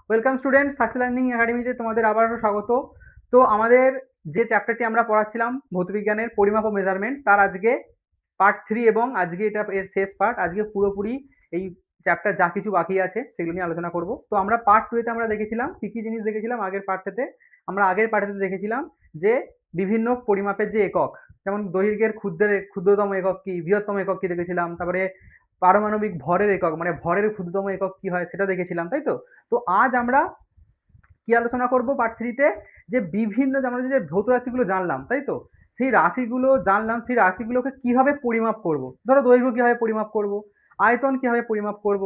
Welcome student, success learning একাডেমিতে তোমাদের আবারও স্বাগত। তো আমাদের যে চ্যাপ্টারটি আমরা পড়াচ্ছিলাম ভৌতবিজ্ঞানের পরিমাপ ও মেজারমেন্ট, তার আজকে পার্ট 3 এবং আজকে এটা এর শেষ পার্ট। আজকে পুরোপুরি এই চ্যাপ্টার যা কিছু বাকি আছে সেগুলো নিয়ে আলোচনা করব। তো আমরা পার্ট 2 তে আমরা দেখেছিলাম কি কি জিনিস দেখেছিলাম। আগের পার্টটাতে দেখেছিলাম যে বিভিন্ন পরিমাপের যে একক, যেমন দৈর্ঘ্যের ক্ষুদ্রতম একক কি, বৃহত্তম একক কি দেখেছিলাম। তারপরে পারমাণবিক ভরের একক মানে ভরের ক্ষুদ্রতম একক কি হয় সেটা দেখেছিলাম, তাই তো। তো আজ আমরা কি আলোচনা করব পার্ট 3 তে, যে বিভিন্ন আমরা যে ভৌত রাশিগুলো জানলাম, তাই তো, সেই রাশিগুলো জানলাম, সেই রাশিগুলোকে কিভাবে পরিমাপ করব। ধরো দৈর্ঘ্য কিভাবে পরিমাপ করব, আয়তন কিভাবে পরিমাপ করব,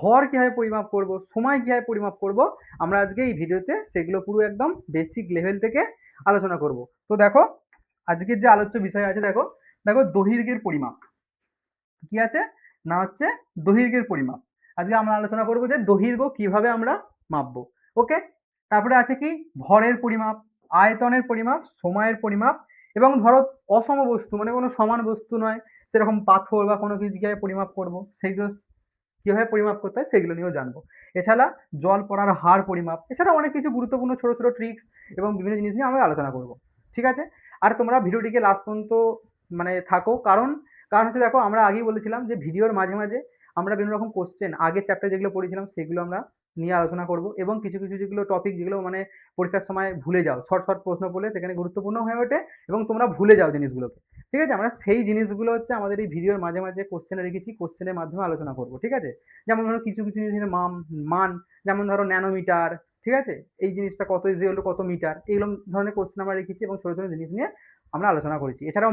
ভর কিভাবে পরিমাপ করব, সময় কিভাবে পরিমাপ করব, আমরা আজকে এই ভিডিওতে সেগুলো পুরো একদম বেসিক লেভেল থেকে আলোচনা করব। তো দেখো, আজকের যে আলোচ্য বিষয় আছে, দেখো দেখো দৈর্ঘ্যের পরিমাপ কি আছে না, হচ্ছে দৈর্ঘ্যের পরিমাপ। আজকে আমরা আলোচনা করব যে দৈর্ঘ্য কিভাবে আমরা মাপবো। ওকে, তারপরে আছে কি ভরের পরিমাপ, আয়তনের পরিমাপ, সময়ের পরিমাপ, এবং ধরো অসম বস্তু মানে কোনো সমান বস্তু নয়, সেরকম পাথর বা কোনো কিছু কিভাবে পরিমাপ করব, সেইগুলো কিভাবে পরিমাপ করতে হয় সেগুলো নিয়েও জানবো। এছাড়া জল পড়ার হার পরিমাপ, এছাড়া অনেক কিছু গুরুত্বপূর্ণ ছোট ছোট ট্রিক্স এবং বিভিন্ন জিনিস নিয়ে আমরা আলোচনা করব। ঠিক আছে, আর তোমরা ভিডিওটিকে লাস্ট পর্যন্ত মানে থাকো, কারণ কারণ হচ্ছে দেখো, আমরা আগেই বলেছিলাম যে ভিডিওর মাঝে মাঝে আমরা বিভিন্ন রকম কোশ্চেন আগের চ্যাপ্টার যেগুলো পড়েছিলাম সেগুলো আমরা নিয়ে আলোচনা করব, এবং কিছু কিছু যেগুলো টপিক যেগুলো মানে পরীক্ষার সময় ভুলে যাও, শর্ট শর্ট প্রশ্ন পড়লে সেখানে গুরুত্বপূর্ণ হয়ে ওঠে এবং তোমরা ভুলে যাও জিনিসগুলোকে। ঠিক আছে, আমরা সেই জিনিসগুলো হচ্ছে আমাদের এই ভিডিওর মাঝে মাঝে কোশ্চেনে রেখেছি, কোশ্চেনের মাধ্যমে আলোচনা করব। ঠিক আছে, যেমন ধরো কিছু কিছু জিনিসের মান, যেমন ধরো ন্যানোমিটার, ঠিক আছে, এই জিনিসটা কত ইজি হলো কত মিটার, এইগুলো ধরনের কোশ্চেন আমরা রেখেছি এবং ছোট ছোট জিনিস নিয়ে আমরা আলোচনা করেছি। এছাড়াও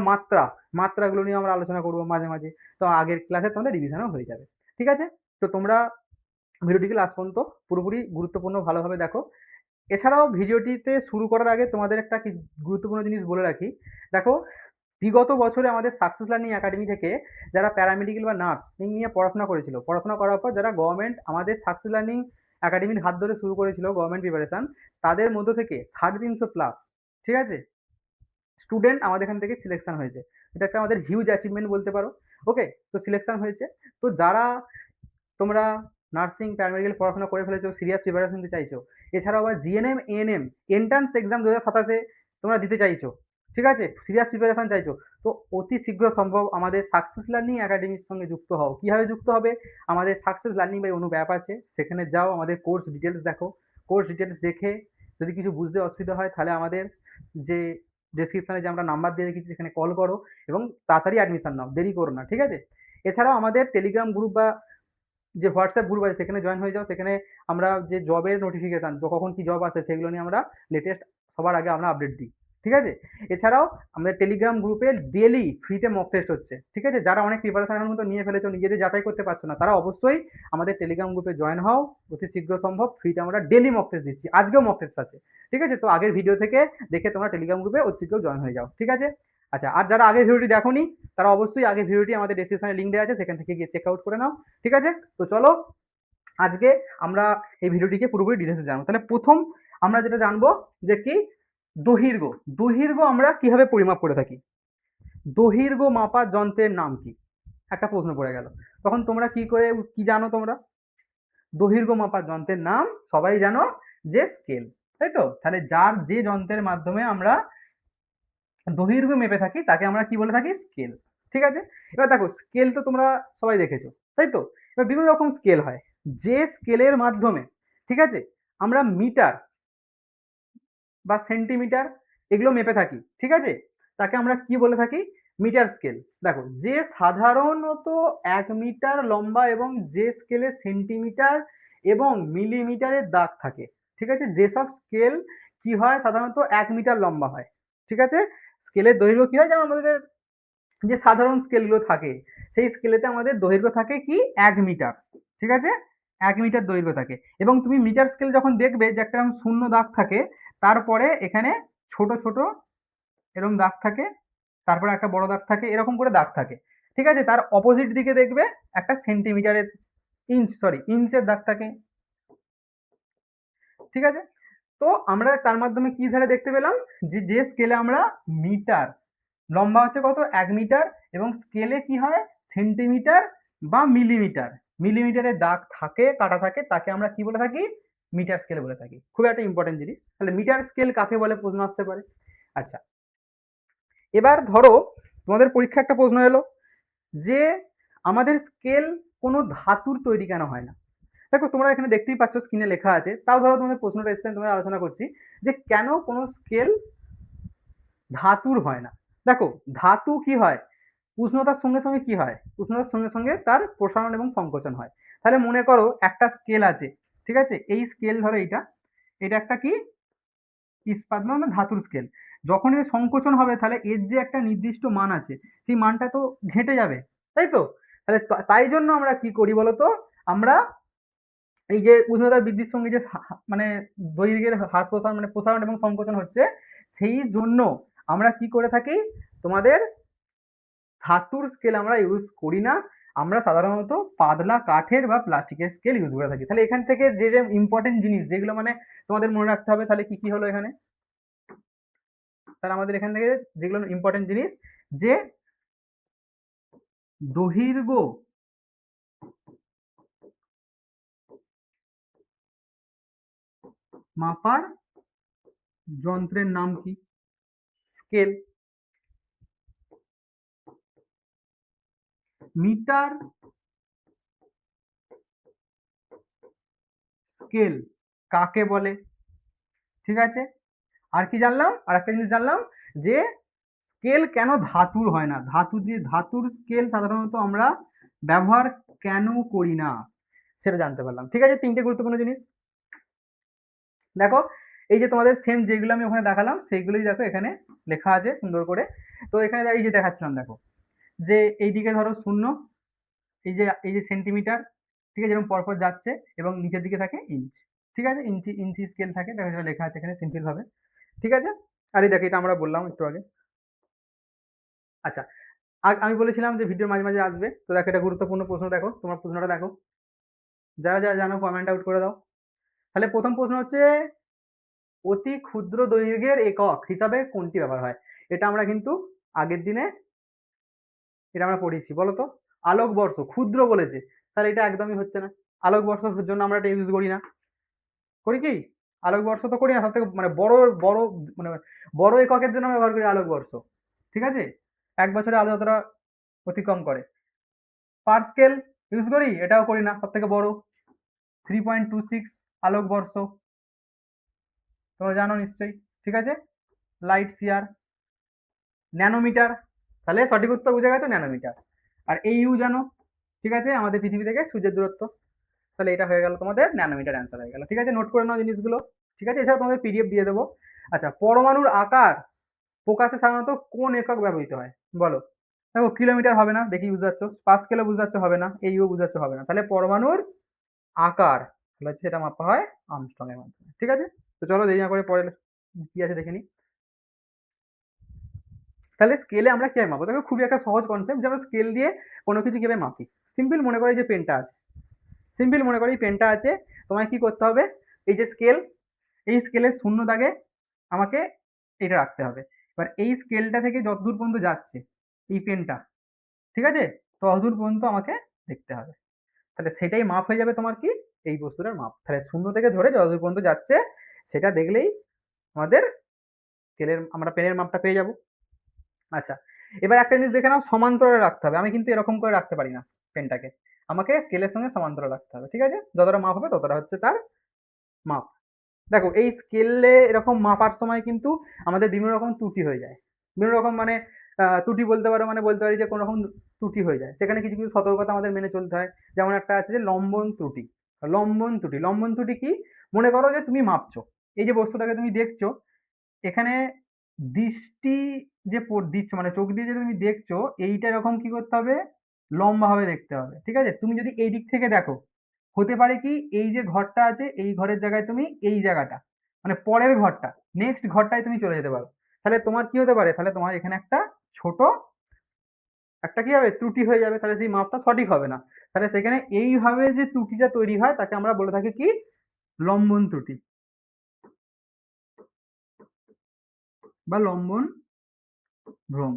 মাত্রাগুলো নিয়ে আমরা আলোচনা করবো মাঝে মাঝে। তো আগের ক্লাসে তোমাদের রিভিশনও হয়ে যাবে। ঠিক আছে, তো তোমরা ভিডিওটিকে লাস্ট পর্যন্ত পুরোপুরি গুরুত্বপূর্ণ ভালোভাবে দেখো। এছাড়াও ভিডিওটিতে শুরু করার আগে তোমাদের একটা গুরুত্বপূর্ণ জিনিস বলে রাখি। দেখো, বিগত বছরে আমাদের সাকসেস লার্নিং একাডেমি থেকে যারা প্যারামেডিক্যাল বা নার্স এই নিয়ে পড়াশোনা করেছিল, পড়াশোনা করার পর যারা গভর্নমেন্ট আমাদের সাকসেস লার্নিং একাডেমির হাত ধরে শুরু করেছিল গভর্নমেন্ট প্রিপারেশন, তাদের মধ্য থেকে 350+ ঠিক আছে স্টুডেন্ট আমাদের এখান থেকে সিলেকশন হয়েছে। এটা একটা আমাদের হিউজ অ্যাচিভমেন্ট বলতে পারো। ওকে, তো সিলেকশন হয়েছে। তো যারা তোমরা নার্সিং প্যারামেডিক্যাল পড়াশোনা করে ফেলেছো, সিরিয়াস প্রিপারেশন নিতে চাইছো, এছাড়াও আবার জিএনএম এএনএম এন্ট্রান্স এক্সাম 2027 তোমরা দিতে চাইছো, ঠিক আছে, সিরিয়াস প্রিপারেশন চাইছো, তো অতি শীঘ্র সম্ভব আমাদের সাকসেস লার্নিং একাডেমির সঙ্গে যুক্ত হও। কীভাবে যুক্ত হবে, আমাদের success learning by Anu app আছে, সেখানে যাও, আমাদের কোর্স ডিটেলস দেখো, কোর্স ডিটেলস দেখে যদি কিছু বুঝতে অসুবিধা হয় তাহলে আমাদের যে ডেসক্রিপশনে যে আমরা নাম্বার দিয়ে রেখেছি সেখানে কল করো এবং তাড়াতাড়ি অ্যাডমিশন নাও, দেরি করো না। ঠিক আছে, এছাড়াও আমাদের টেলিগ্রাম গ্রুপ বা যে হোয়াটসঅ্যাপ গ্রুপ আছে সেখানে জয়েন হয়ে যাও। সেখানে আমরা যে জবের নোটিফিকেশান, কখন কি জব আছে সেগুলো নিয়ে আমরা লেটেস্ট সবার আগে আমরা আপডেট দিই। ঠিক আছে, এছাড়াও আমাদের টেলিগ্রাম গ্রুপে ডেলি ফ্রিতে মক টেস্ট হচ্ছে। ঠিক আছে, যারা অনেক প্রিপারেশন এখন মতো নিয়ে ফেলেছো, নিজেদের যাচাই করতে পারছো না, তারা অবশ্যই আমাদের টেলিগ্রাম গ্রুপে জয়েন হও। অতি শীঘ্র সম্ভব ফ্রিতে আমরা ডেলি মক টেস্ট দিচ্ছি, আজকেও মক টেস্ট আছে। ঠিক আছে, তো আগের ভিডিও থেকে দেখে তোমরা টেলিগ্রাম গ্রুপে অতি শীঘ্র জয়েন হয়ে যাও। ঠিক আছে, আচ্ছা, আর যারা আগের ভিডিওটি দেখোনি তারা অবশ্যই আগের ভিডিওটি আমাদের ডেসক্রিপশনে লিঙ্ক দেওয়া আছে, সেখান থেকে গিয়ে চেক আউট করে নাও। ঠিক আছে, তো চলো আজকে আমরা এই ভিডিওটিকে পুরোপুরি ডিটেলসে জানবো। তাহলে প্রথম আমরা যেটা জানবো যে কি দৈর্ঘ্য। দৈর্ঘ্য আমরা কিভাবে পরিমাপ করে থাকি, দৈর্ঘ্য মাপার যন্ত্রের নাম কি, একটা প্রশ্ন পড়ে গেল। তখন তোমরা কি করে কি জানো, তোমরা দৈর্ঘ্য মাপার যন্ত্রের নাম সবাই জানো যে স্কেল, তাই তো। তাহলে যার যে যন্ত্রের মাধ্যমে আমরা দৈর্ঘ্য মেপে থাকি তাকে আমরা কি বলে থাকি, স্কেল। ঠিক আছে, এবার দেখো স্কেল তো তোমরা সবাই দেখেছো, তাই তো। এবার বিভিন্ন রকম স্কেল হয়, যে স্কেলের মাধ্যমে, ঠিক আছে, আমরা মিটার বা সেন্টিমিটার এগুলো মেপে থাকি, ঠিক আছে, তাকে আমরা কি বলে থাকি, মিটার স্কেল। দেখো, যে সাধারণত 1 মিটার লম্বা এবং যে স্কেলে সেন্টিমিটার এবং মিলিমিটারের দাগ থাকে, ঠিক আছে, যেসব স্কেল কি হয় সাধারণত 1 মিটার লম্বা হয়, ঠিক আছে, স্কেলের দৈর্ঘ্য কি হয়, যেমন আমাদের যে সাধারণ স্কেলগুলো থাকে সেই স্কেলেতে আমাদের দৈর্ঘ্য থাকে কি 1 মিটার, ঠিক আছে, 1 মিটার দৈর্ঘ্য থাকে। এবং তুমি মিটার স্কেল যখন দেখবে যে একটা শূন্য দাগ থাকে, তারপরে এখানে ছোট ছোট এরকম দাগ থাকে, তারপরে একটা বড় দাগ থাকে, এরকম করে দাগ থাকে। ঠিক আছে, তার অপোজিট দিকে দেখবে একটা সেন্টিমিটারের ইঞ্চের দাগ থাকে। ঠিক আছে, তো আমরা তার মাধ্যমে কি ধারে দেখতে পেলাম যে যে স্কেলে আমরা মিটার, লম্বা হচ্ছে কত 1 মিটার, এবং স্কেলে কি হয় সেন্টিমিটার বা মিলিমিটার, মিলিমিটারের দাগ থাকে, কাটা থাকে, তাকে আমরা কি বলে থাকি? মিটার স্কেল বলে থাকি। খুব একটা ইম্পর্টেন্ট জিনিস। তাহলে মিটার স্কেল কাকে বলে প্রশ্ন আসতে পারে। আচ্ছা, এবার ধরো তোমাদের পরীক্ষা একটা প্রশ্ন এলো যে আমাদের স্কেল কোনো ধাতুর তৈরি কেন হয় না? দেখো তোমরা এখানে দেখতেই পাচ্ছ স্ক্রিনে লেখা আছে, তাও ধরো তোমাদের প্রশ্নটা এসছে, তোমরা আলোচনা করছি যে কেন কোনো স্কেল ধাতুর হয় না। দেখো ধাতু কি হয়, উষ্ণতার সঙ্গে সঙ্গে কি হয়, উষ্ণতার সঙ্গে সঙ্গে তার প্রসারণ এবং সংকোচন হয়। তাহলে মনে করো একটা স্কেল আছে, ঠিক আছে, এই স্কেল ধরো এইটা, এটা একটা কি ইস্পাত মানে ধাতুর স্কেল। যখন এর সংকোচন হবে তাহলে এর যে একটা নির্দিষ্ট মান আছে, সেই মানটা তো ঘেটে যাবে, তাই তো? তাহলে তাই জন্য আমরা কি করি বলতো, আমরা এই যে উষ্ণতা বৃদ্ধির সঙ্গে যে মানে দৈর্ঘ্যের হ্রাস প্রসারণ মানে প্রসারণ এবং সংকোচন হচ্ছে, সেই জন্য আমরা কি করে থাকি, তোমাদের ধাতুর স্কেল আমরা ইউজ করি না, আমরা সাধারণত পাতলা কাঠের বা প্লাস্টিকের স্কেল ইউজ করে থাকি। তাহলে এখান থেকে যে যে ইম্পর্টেন্ট জিনিস যেগুলো মানে তোমাদের মনে রাখতে হবে, তাহলে কি কি হলো এখানে, তাহলে আমাদের এখান থেকে যেগুলো ইম্পর্টেন্ট জিনিস, যে দৈর্ঘ্য মাপার যন্ত্রের নাম কি? স্কেল। মিটার স্কেল কাকে বলে? ঠিক আছে, আর কি জানলাম, আর একটা জিনিস জানলাম যে স্কেল কেন ধাতুর হয় না, ধাতুর স্কেল সাধারণত আমরা ব্যবহার কেন করি না, সেটা জানতে পারলাম। ঠিক আছে, তিনটে গুরুত্বপূর্ণ জিনিস। দেখো এই যে তোমাদের সেম যেগুলো আমি ওখানে দেখালাম সেইগুলোই দেখো এখানে লেখা আছে সুন্দর করে। তো এখানে এই যে দেখাচ্ছিলাম, দেখো যে এইদিকে ধরো শূন্য, এই যে সেন্টিমিটার, ঠিক আছে, যেরকম পরপর যাচ্ছে, এবং নিচের দিকে থাকে ইঞ্চ। ঠিক আছে, ইঞ্চি ইঞ্চি স্কেল থাকে, দেখো যেটা লেখা আছে এখানে সিম্পল ভাবে। ঠিক আছে, আর এই দেখো এটা আমরা বললাম একটু আগে। আচ্ছা, আমি বলেছিলাম যে ভিডিওর মাঝে মাঝে আসবে, তো দেখো এটা গুরুত্বপূর্ণ প্রশ্ন, দেখো তোমার প্রশ্নটা দেখো, যারা যারা জানো কমেন্ট আউট করে দাও। তাহলে প্রথম প্রশ্ন হচ্ছে, অতি ক্ষুদ্র দৈর্ঘ্যের একক হিসাবে কোনটি ব্যবহার হয়? এটা আমরা কিন্তু আগের দিনে এটা আমরা পড়েছি, বলো তো। আলোকবর্ষ, ক্ষুদ্র বলেছে, তাহলে এটা একদমই হচ্ছে না। আলোকবর্ষের জন্য আমরা এটা ইউজ করি না, করি কি? আলোকবর্ষ তো করি না, সব থেকে মানে বড় বড় মানে বড় এককের জন্য আমরা ব্যবহার করি আলোকবর্ষ। ঠিক আছে, এক বছরে আলো যতটা অতিক্রম করে। পার স্কেল ইউজ করি, এটাও করি না, সব থেকে বড় 3.26 আলোকবর্ষ, তোমরা জানো নিশ্চয়ই। ঠিক আছে, লাইট সিয়ার। ন্যানোমিটার, তাহলে সঠিক উত্তর বুঝে গেছো, ন্যানোমিটার। আর এই ইউ জানো, ঠিক আছে, আমাদের পৃথিবী থেকে সূর্যের দূরত্ব। তাহলে এটা হয়ে গেল তোমাদের ন্যানোমিটার অ্যান্সার হয়ে গেল। ঠিক আছে, নোট করে নাও জিনিসগুলো। ঠিক আছে, এছাড়া তোমাদের পিডিএফ দিয়ে দেবো। আচ্ছা, পরমাণুর আকার প্রকাশে সাধারণত কোন একক ব্যবহৃত হয় বলো? দেখো কিলোমিটার হবে না, দেখি বুঝতে পারছো, পাস্কেলও বুঝতে পারছো হবে না, এইও বুঝতে পারছো হবে না, তাহলে পরমাণুর আকার তাহলে হচ্ছে সেটা মাপা হয় আর্মস্ট্রং এর মাধ্যমে। ঠিক আছে, তো চলো দেরি না করে পরে কি আছে দেখে নিই। তাহলে স্কেলে আমরা কিভাবে মাপবো? দেখো খুবই একটা সহজ কনসেপ্ট, যে আমরা স্কেল দিয়ে কোনো কিছু কিভাবে মাপি। সিম্পল মনে করে যে পেনটা আছে, সিম্পল মনে করি পেনটা আছে, তোমায় কি করতে হবে, এই যে স্কেল, এই স্কেলের শূন্য দাগে আমাকে এটা রাখতে হবে। এবার এই স্কেলটা থেকে যতদূর পর্যন্ত যাচ্ছে এই পেনটা, ঠিক আছে, ততদূর পর্যন্ত আমাকে দেখতে হবে। তাহলে সেটাই মাপ হয়ে যাবে তোমার কি, এই বস্তুটার মাপ। তাহলে শূন্য থেকে ধরে যতদূর পর্যন্ত যাচ্ছে সেটা দেখলেই আমাদের স্কেলের আমরা পেনের মাপটা পেয়ে যাব। আচ্ছা, এবার একটা জিনিস দেখে নাও, সমান্তরালে রাখতে হবে। আমি কিন্তু এরকম করে রাখতে পারি না পেনটাকে, আমাকে স্কেলের সঙ্গে সমান্তরাল রাখতে হবে। ঠিক আছে, যতটা মাপ হবে ততটা হচ্ছে তার মাপ। দেখো এই স্কেলে এরকম মাপার সময় কিন্তু আমাদের বিভিন্ন রকম ত্রুটি হয়ে যায়, বিভিন্ন রকম মানে ত্রুটি বলতে পারো, মানে বলতে পারি যে কোনো রকম ত্রুটি হয়ে যায়, সেখানে কিছু কিছু সতর্কতা আমাদের মেনে চলতে হয়। যেমন একটা আছে যে লম্বন ত্রুটি। লম্বন ত্রুটি কি? মনে করো যে তুমি মাপছো, এই যে বস্তুটাকে তুমি দেখছো, এখানে দৃষ্টি যে দিচ্ছ মানে চোখ দিয়ে যে তুমি দেখছো, এইটা এরকম কি করতে হবে, লম্বা ভাবে দেখতে হবে। ঠিক আছে, তুমি যদি এই দিক থেকে দেখো, হতে পারে কি এই যে ঘরটা আছে এই ঘরের জায়গায় তুমি এই জায়গাটা মানে পরের ঘরটা, নেক্সট ঘরটায় তুমি চলে যেতে পারো। তাহলে তোমার কি হতে পারে, তাহলে তোমার এখানে একটা ছোট একটা কি হবে, ত্রুটি হয়ে যাবে, তাহলে সেই মাপটা সঠিক হবে না। তাহলে সেখানে এইভাবে যে ত্রুটিটা তৈরি হয় তাকে আমরা বলে থাকি কি, লম্বন ত্রুটি বা লম্বন ভ্রম।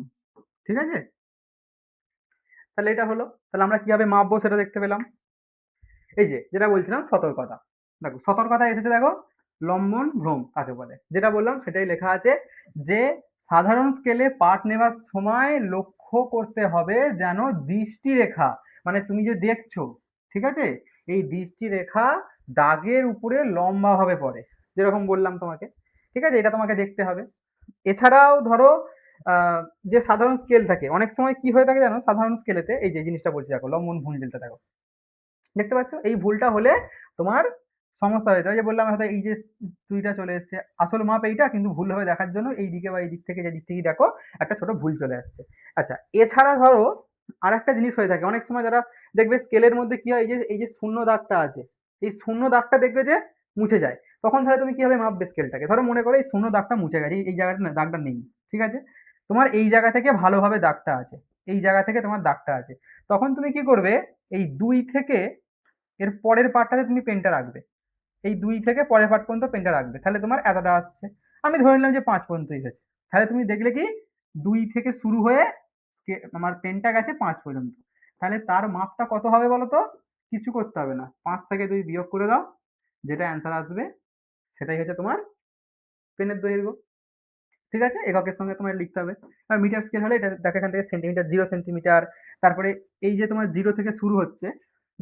ঠিক আছে, তাহলে এটা হলো। তাহলে আমরা কিভাবে মাপবো সেটা দেখতে পেলাম। এই যে যেটা বলছিলাম সতর্কতা, দেখো সতর্কতা এসেছে, দেখো লম্বন ভ্রম কাকে বলে, যেটা বললাম সেটাই লেখা আছে যে সাধারণ স্কেলে পাঠ নেওয়ার সময় লক্ষ্য করতে হবে যেন দৃষ্টি রেখা, মানে তুমি যে দেখছো, ঠিক আছে, এই দৃষ্টি রেখা দাগের উপরে লম্বা ভাবে পড়ে, যেরকম বললাম তোমাকে, ঠিক আছে, এটা তোমাকে দেখতে হবে। এছাড়াও ধরো যে সাধারণ স্কেল থাকে, অনেক সময় কি হয়ে থাকে জানো, সাধারণ স্কেলেতে এই যে জিনিসটা বলছি, দেখো লম্বন ভূমিটা দেখো, দেখতে পাচ্ছ, এই ভুলটা হলে তোমার সমস্যা হয়ে যায়। যে বললাম হয়তো এই যে সুইটা চলে এসছে, আসল মাপ এইটা, কিন্তু ভুল ভাবে দেখার জন্য এই দিকে বা এই দিক থেকে যে দিক থেকে দেখো একটা ছোট ভুল চলে আসছে। আচ্ছা, এছাড়া ধরো আর একটা জিনিস হয়ে থাকে অনেক সময়, যারা দেখবে স্কেলের মধ্যে কি হয়, এই যে শূন্য দাগটা আছে, এই শূন্য দাগটা দেখবে যে মুছে যায়, তখন তাহলে তুমি কিভাবে মাপবে স্কেলটাকে, ধরো মনে করো এই শূন্য দাগটা মুছে গেছে, এই জায়গাটা না দাগটা নেই, ঠিক আছে, তোমার এই জায়গা থেকে ভালোভাবে দাগটা আছে, এই জায়গা থেকে তোমার দাগটা আছে, তখন তুমি কি করবে, এই 2 থেকে এর পরের পার্টটাতে তুমি পেনটা রাখবে, এই 2 থেকে পরের পার্ট পর্যন্ত পেনটা রাখবে, তাহলে তোমার এতটা আসছে, আমি ধরে নিলাম যে 5 পর্যন্ত এসেছে, তাহলে তুমি দেখলে কি 2 থেকে শুরু হয়ে আমার পেনটা গেছে 5 পর্যন্ত, তাহলে তার মাপটা কত হবে বলো তো, কিছু করতে হবে না, 5 থেকে 2 বিয়োগ করে দাও, যেটা অ্যান্সার আসবে সেটাই হচ্ছে তোমার পেনের দৈর্ঘ্য, ঠিক আছে, এককের সঙ্গে তোমার লিখতে হবে। আর মিটার স্কেল হলে এটা দেখো, এখান থেকে সেন্টিমিটার, 0 সেন্টিমিটার, তারপরে এই যে তোমার 0 থেকে শুরু হচ্ছে,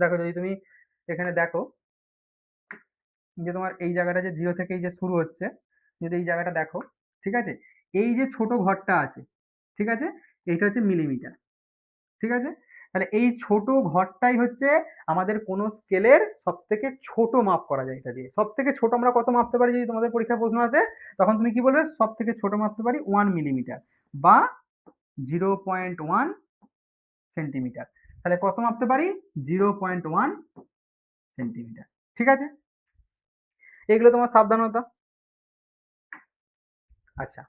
দেখো যদি তুমি এখানে দেখো যে তোমার এই জায়গাটা যে 0 থেকে এই যে শুরু হচ্ছে, যদি এই জায়গাটা দেখো, ঠিক আছে, এই যে ছোট ঘরটা আছে, ঠিক আছে, এইটা হচ্ছে মিলিমিটার, ঠিক আছে, তাহলে এই ছোট ঘরটাই হচ্ছে আমাদের কোন স্কেলের সব থেকে ছোট মাপ করা যায়, এটা দিয়ে সব থেকে ছোট আমরা কত মাপতে পারি, যদি তোমাদের পরীক্ষায় প্রশ্ন আছে তখন তুমি কি বলবে, সব থেকে ছোট মাপতে পারি 1 মিলিমিটার বা 0.1 সেন্টিমিটার, তাহলে কত মাপতে পারি, 0.1 সেন্টিমিটার, ঠিক আছে, এগুলো তোমার সাবধানতা। আচ্ছা,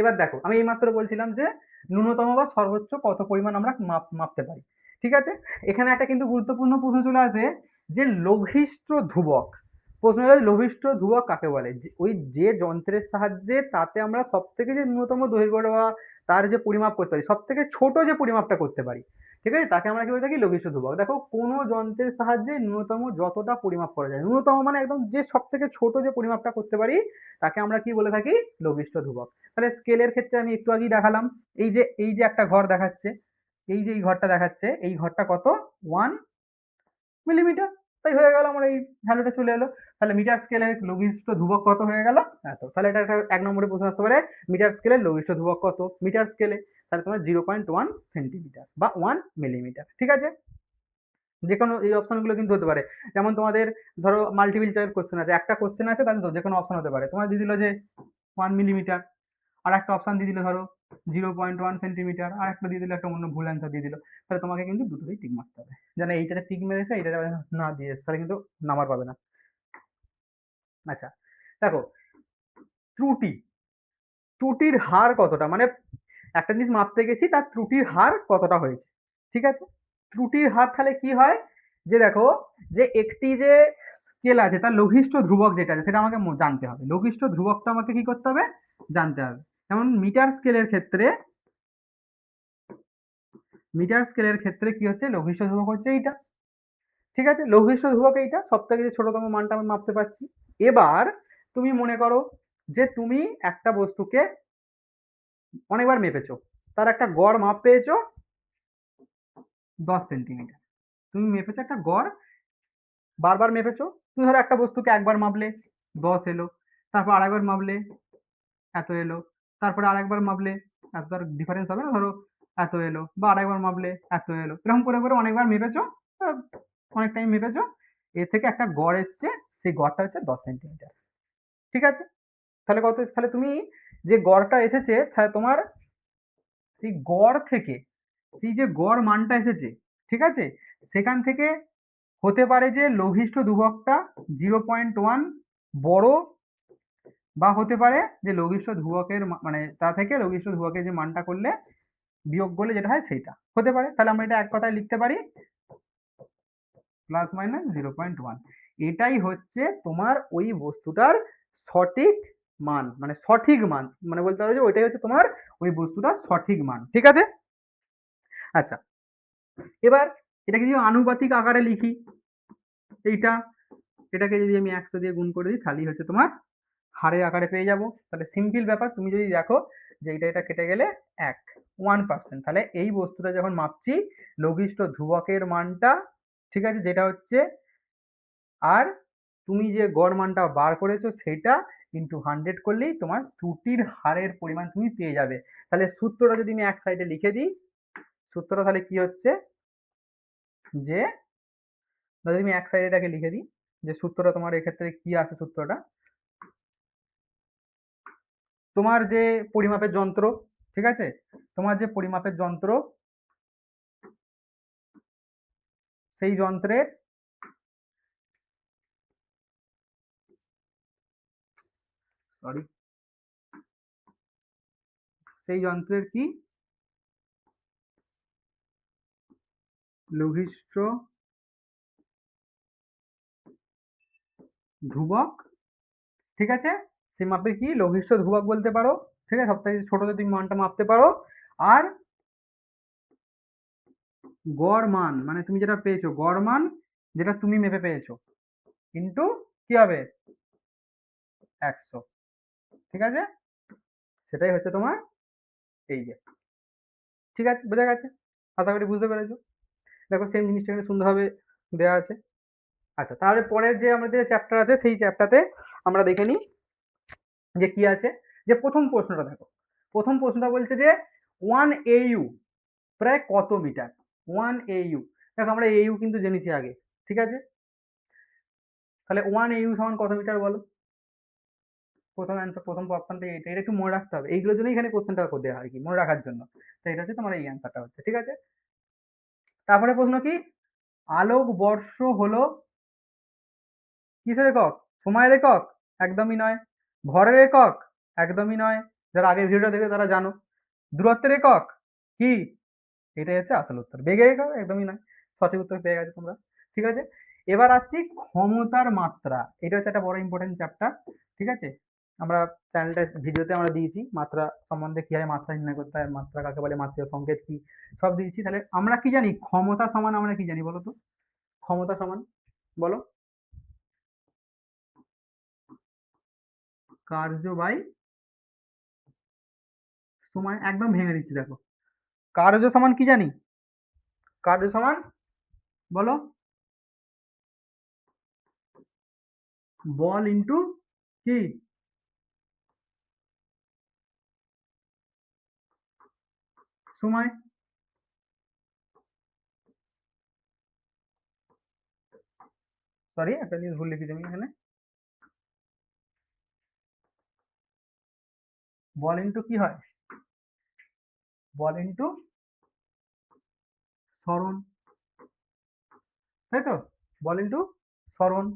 এবার দেখো আমি এইমাত্র বলছিলাম যে ন্যূনতম বা সর্বোচ্চ কত পরিমাণ আমরা মাপতে পারি, ঠিক আছে, এখানে একটা কিন্তু গুরুত্বপূর্ণ প্রশ্ন চলে আসে যে লঘিষ্ঠ ধ্রুবক, প্রশ্ন হলো লঘিষ্ঠ ধ্রুবক কাকে বলে, ওই যে যন্ত্রের সাহায্যে তাতে আমরা সব থেকে যে ন্যূনতম দৈর্ঘ্য বা তার যে পরিমাপ করতে পারি, সব থেকে ছোট যে পরিমাপটা করতে পারি, ঠিক আছে, তাকে আমরা কি বলে থাকি, লঘিষ্ঠ ধ্রুবক। দেখো কোনো যন্ত্রের সাহায্যে ন্যূনতম যতটা পরিমাপ করা যায়, ন্যূনতম মানে একদম যে সব থেকে ছোট যে পরিমাপটা করতে পারি, তাকে আমরা কি বলে থাকি, লঘিষ্ঠ ধ্রুবক। তাহলে স্কেলের ক্ষেত্রে আমি একটু আগেই দেখালাম, এই যে একটা ঘর দেখাচ্ছে, এই যে এই ঘরটা দেখাচ্ছে, এই ঘরটা কত, 1 মিলিমিটার, তাই হয়ে গেল আমার এই ভ্যালুটা চলে এলো। তাহলে মিটার স্কেলের লঘিষ্ঠ ধ্রুবক কত হয়ে গেল, এত, তাহলে এটা একটা 1 নম্বরে প্রশ্ন আসতে পারে, মিটার স্কেলের লঘিষ্ঠ ধ্রুবক কত মিটার স্কেলে, তাহলে তোমার 0.1 সেন্টিমিটার বা 1 মিলিমিটার, ঠিক আছে, যে কোনো এই অপশনগুলো কিন্তু হতে পারে, যেমন তোমাদের ধরো মাল্টিপল চয়েস কোশ্চেন আছে, একটা কোশ্চেন আছে তাহলে তো যে কোনো অপশন হতে পারে, তোমার দিয়ে দিল যে 1 মিলিমিটার, আর একটা অপশন দিয়ে দিল ধরো 0.1 সেন্টিমিটার, আর একটা দিয়ে দিল একটা অন্য ভুল অ্যান্সার দিয়ে দিল, তাহলে তোমাকে কিন্তু দুটোতেই টিক মারতে হবে, যেন এইটাতে টিক মেরেছে এইটাতে না দিয়ে তাহলে কিন্তু নাম্বার পাবে না। আচ্ছা, দেখো ত্রুটি, ত্রুটির হার কতটা, মানে একটা জিনিস মাপতে গেছি তার ত্রুটির হার কতটা হয়েছে, ঠিক আছে, ত্রুটির হার তাহলে কি হয়, যে দেখো যে একটি যে স্কেল আছে তার লঘিষ্ঠ ধ্রুবক যেটা আছে সেটা আমাকে জানতে হবে, লঘিষ্ঠ ধ্রুবকটা আমাকে কি করতে হবে, জানতে হবে, যেমন মিটার স্কেলের ক্ষেত্রে কি হচ্ছে, লঘিষ্ঠ ধ্রুবক হচ্ছে এইটা, ঠিক আছে, লঘিষ্ঠ ধ্রুবক এইটা, সব থেকে যে ছোটতম মানটা আমি মাপতে পারছি। এবার তুমি মনে করো যে তুমি একটা বস্তুকে অনেকবার মেপেছো, তার একটা গড় মাপ পেয়েছো 10 সেন্টিমিটার, তুমি মেপেছো একটা গড়, বারবার মেপেছো, তুমি ধরো একটা বস্তুকে একবার মাপলে 10 এলো, তারপর আরেকবার মাপলে এত এলো, তারপরে আরেকবার মাপলে এত, তার ডিফারেন্স হবে না, ধরো এত এলো, বা আরেকবার মাপলে এত এলো, এরকম করে করে অনেকবার মেপেছো, অনেক টাইম মেপেছো, এর থেকে একটা গড় এসছে, সেই গড়টা হচ্ছে 10 সেন্টিমিটার, ঠিক আছে, তাহলে কত, তাহলে তুমি যে গড়টা এসেছে তাহলে তোমার সেই গড় থেকে, সেই যে গড় মানটা এসেছে, ঠিক আছে, সেখান থেকে হতে পারে যে লঘিষ্ঠ ধ্রুবকটা 0.1 বড়, বা হতে পারে যে লঘিষ্ঠ ধ্রুবকের মানে তা থেকে লঘিষ্ঠ ধ্রুবকের যে মানটা করলে বিয়োগ করলে যেটা হয় সেইটা হতে পারে, তাহলে আমরা এটা এক কথায় লিখতে পারি প্লাস মাইনাস 0.1, এটাই হচ্ছে তোমার ওই বস্তুটার সঠিক মান, মানে সঠিক মান, মানে বলতে পারো যে ওইটাই হচ্ছে তোমার ওই বস্তুটার সঠিক মান, ঠিক আছে। আচ্ছা, এবার এটাকে যদি আনুপাতিক আকারে লিখি, এটাকে যদি আমি 100 দিয়ে গুণ করে দিই তাহলেই হচ্ছে তোমার হারের আকারে পেয়ে যাব। তাহলে সিম্পল ব্যাপার, তুমি যদি দেখো যে এটা কেটে গেলে 1%, তাহলে এই বস্তুটা যখন মাপছি লঘিষ্ঠ ধ্রুবকের মানটা, ঠিক আছে, যেটা হচ্ছে, আর তুমি যে গড় মানটা বার করেছো সেটা ইন্টু 100 করলেই তোমার ত্রুটির হারের পরিমাণ তুমি পেয়ে যাবে। তাহলে সূত্রটা যদি আমি এক সাইডে লিখে দিই, সূত্রটা তাহলে কি হচ্ছে যে, যদি আমি এক সাইডে এটাকে লিখে দিই যে সূত্রটা তোমার এক্ষেত্রে কি আছে, সূত্রটা তোমার যে পরিমাপের যন্ত্র, ঠিক আছে, তোমার যে পরিমাপের যন্ত্র, সেই যন্ত্রের সরি সেই যন্ত্রের কি লঘিষ্ঠ ধ্রুবক, ঠিক আছে, সেই মাপের কি লঘিষ্ঠ ধ্রুবক বলতে পারো, ঠিক আছে, সবথেকে ছোট যদি মানটা মাপতে পারো, আর গড় মান মানে তুমি যেটা পেয়েছো গড় মান যেটা তুমি মেপে পেয়েছো কিন্তু কি হবে 100, ঠিক আছে, সেটাই হচ্ছে তোমার এই যে, ঠিক আছে, বোঝা গেছে, আশা করি বুঝতে পেরেছো। দেখো সেম জিনিসটা এখানে সুন্দরভাবে দেওয়া আছে। আচ্ছা, তাহলে পরের যে আমাদের চ্যাপ্টার আছে সেই চ্যাপ্টারতে আমরা দেখে নিই যে কি আছে। যে প্রথম প্রশ্নটা দেখো, প্রথম প্রশ্নটা বলছে যে 1 AU প্রায় কত মিটার। 1 AU, দেখো আমরা AU কিন্তু জেনেছি আগে, ঠিক আছে, তাহলে 1 AU সমান কত মিটার বলো। প্রথম অ্যান্সার, প্রথম অপশনটা এটা একটু মনে রাখতে হবে, এইগুলোর জন্য এখানে কোশ্চেনটা দেওয়া হয় কি মনে রাখার জন্য। তো এটা হচ্ছে তোমার এই অ্যান্সারটা হচ্ছে, ঠিক আছে। তারপরে প্রশ্ন কি, আলোক বর্ষ হলো কিসের একক, সময়ের একক, একদমই নয়। ভরের একক, একদমই নয়, যারা আগের ভিডিওটা দেখে তারা জানো। দূরত্বের একক কি, এটাই হচ্ছে আসল উত্তর। বেগের একক, একদমই নয়। সঠিক উত্তর পেয়ে গেছে তোমরা, ঠিক আছে। এবার আসছি ক্ষমতার মাত্রা, এটা হচ্ছে একটা বড় ইম্পর্টেন্ট চ্যাপ্টার, ঠিক আছে। আমরা চ্যানেলটা ভিডিওতে আমরা দিয়েছি মাত্রা সম্বন্ধে, কিভাবে মাত্রা নির্ণয় করতে হয়, মাত্রা কাকে বলে, মাত্রা সংকেত কি, সব দিয়েছি। তাহলে আমরা কি জানি, ক্ষমতা সমান আমরা কি জানি বলো তো, ক্ষমতা সমান বলো, কার্য বাই সময়। একদম ভেঙে দিচ্ছি দেখো, কার্য সমান কি জানি, কার্য সমান বলো বল ইন্টু কি সময়। সরি একটা জিনিস ভুল লিখেছি আমি এখানে, বল ইন্টু কি হয়, বল ইন্টু সরণ, তাই তো, বল ইন্টু সরণ।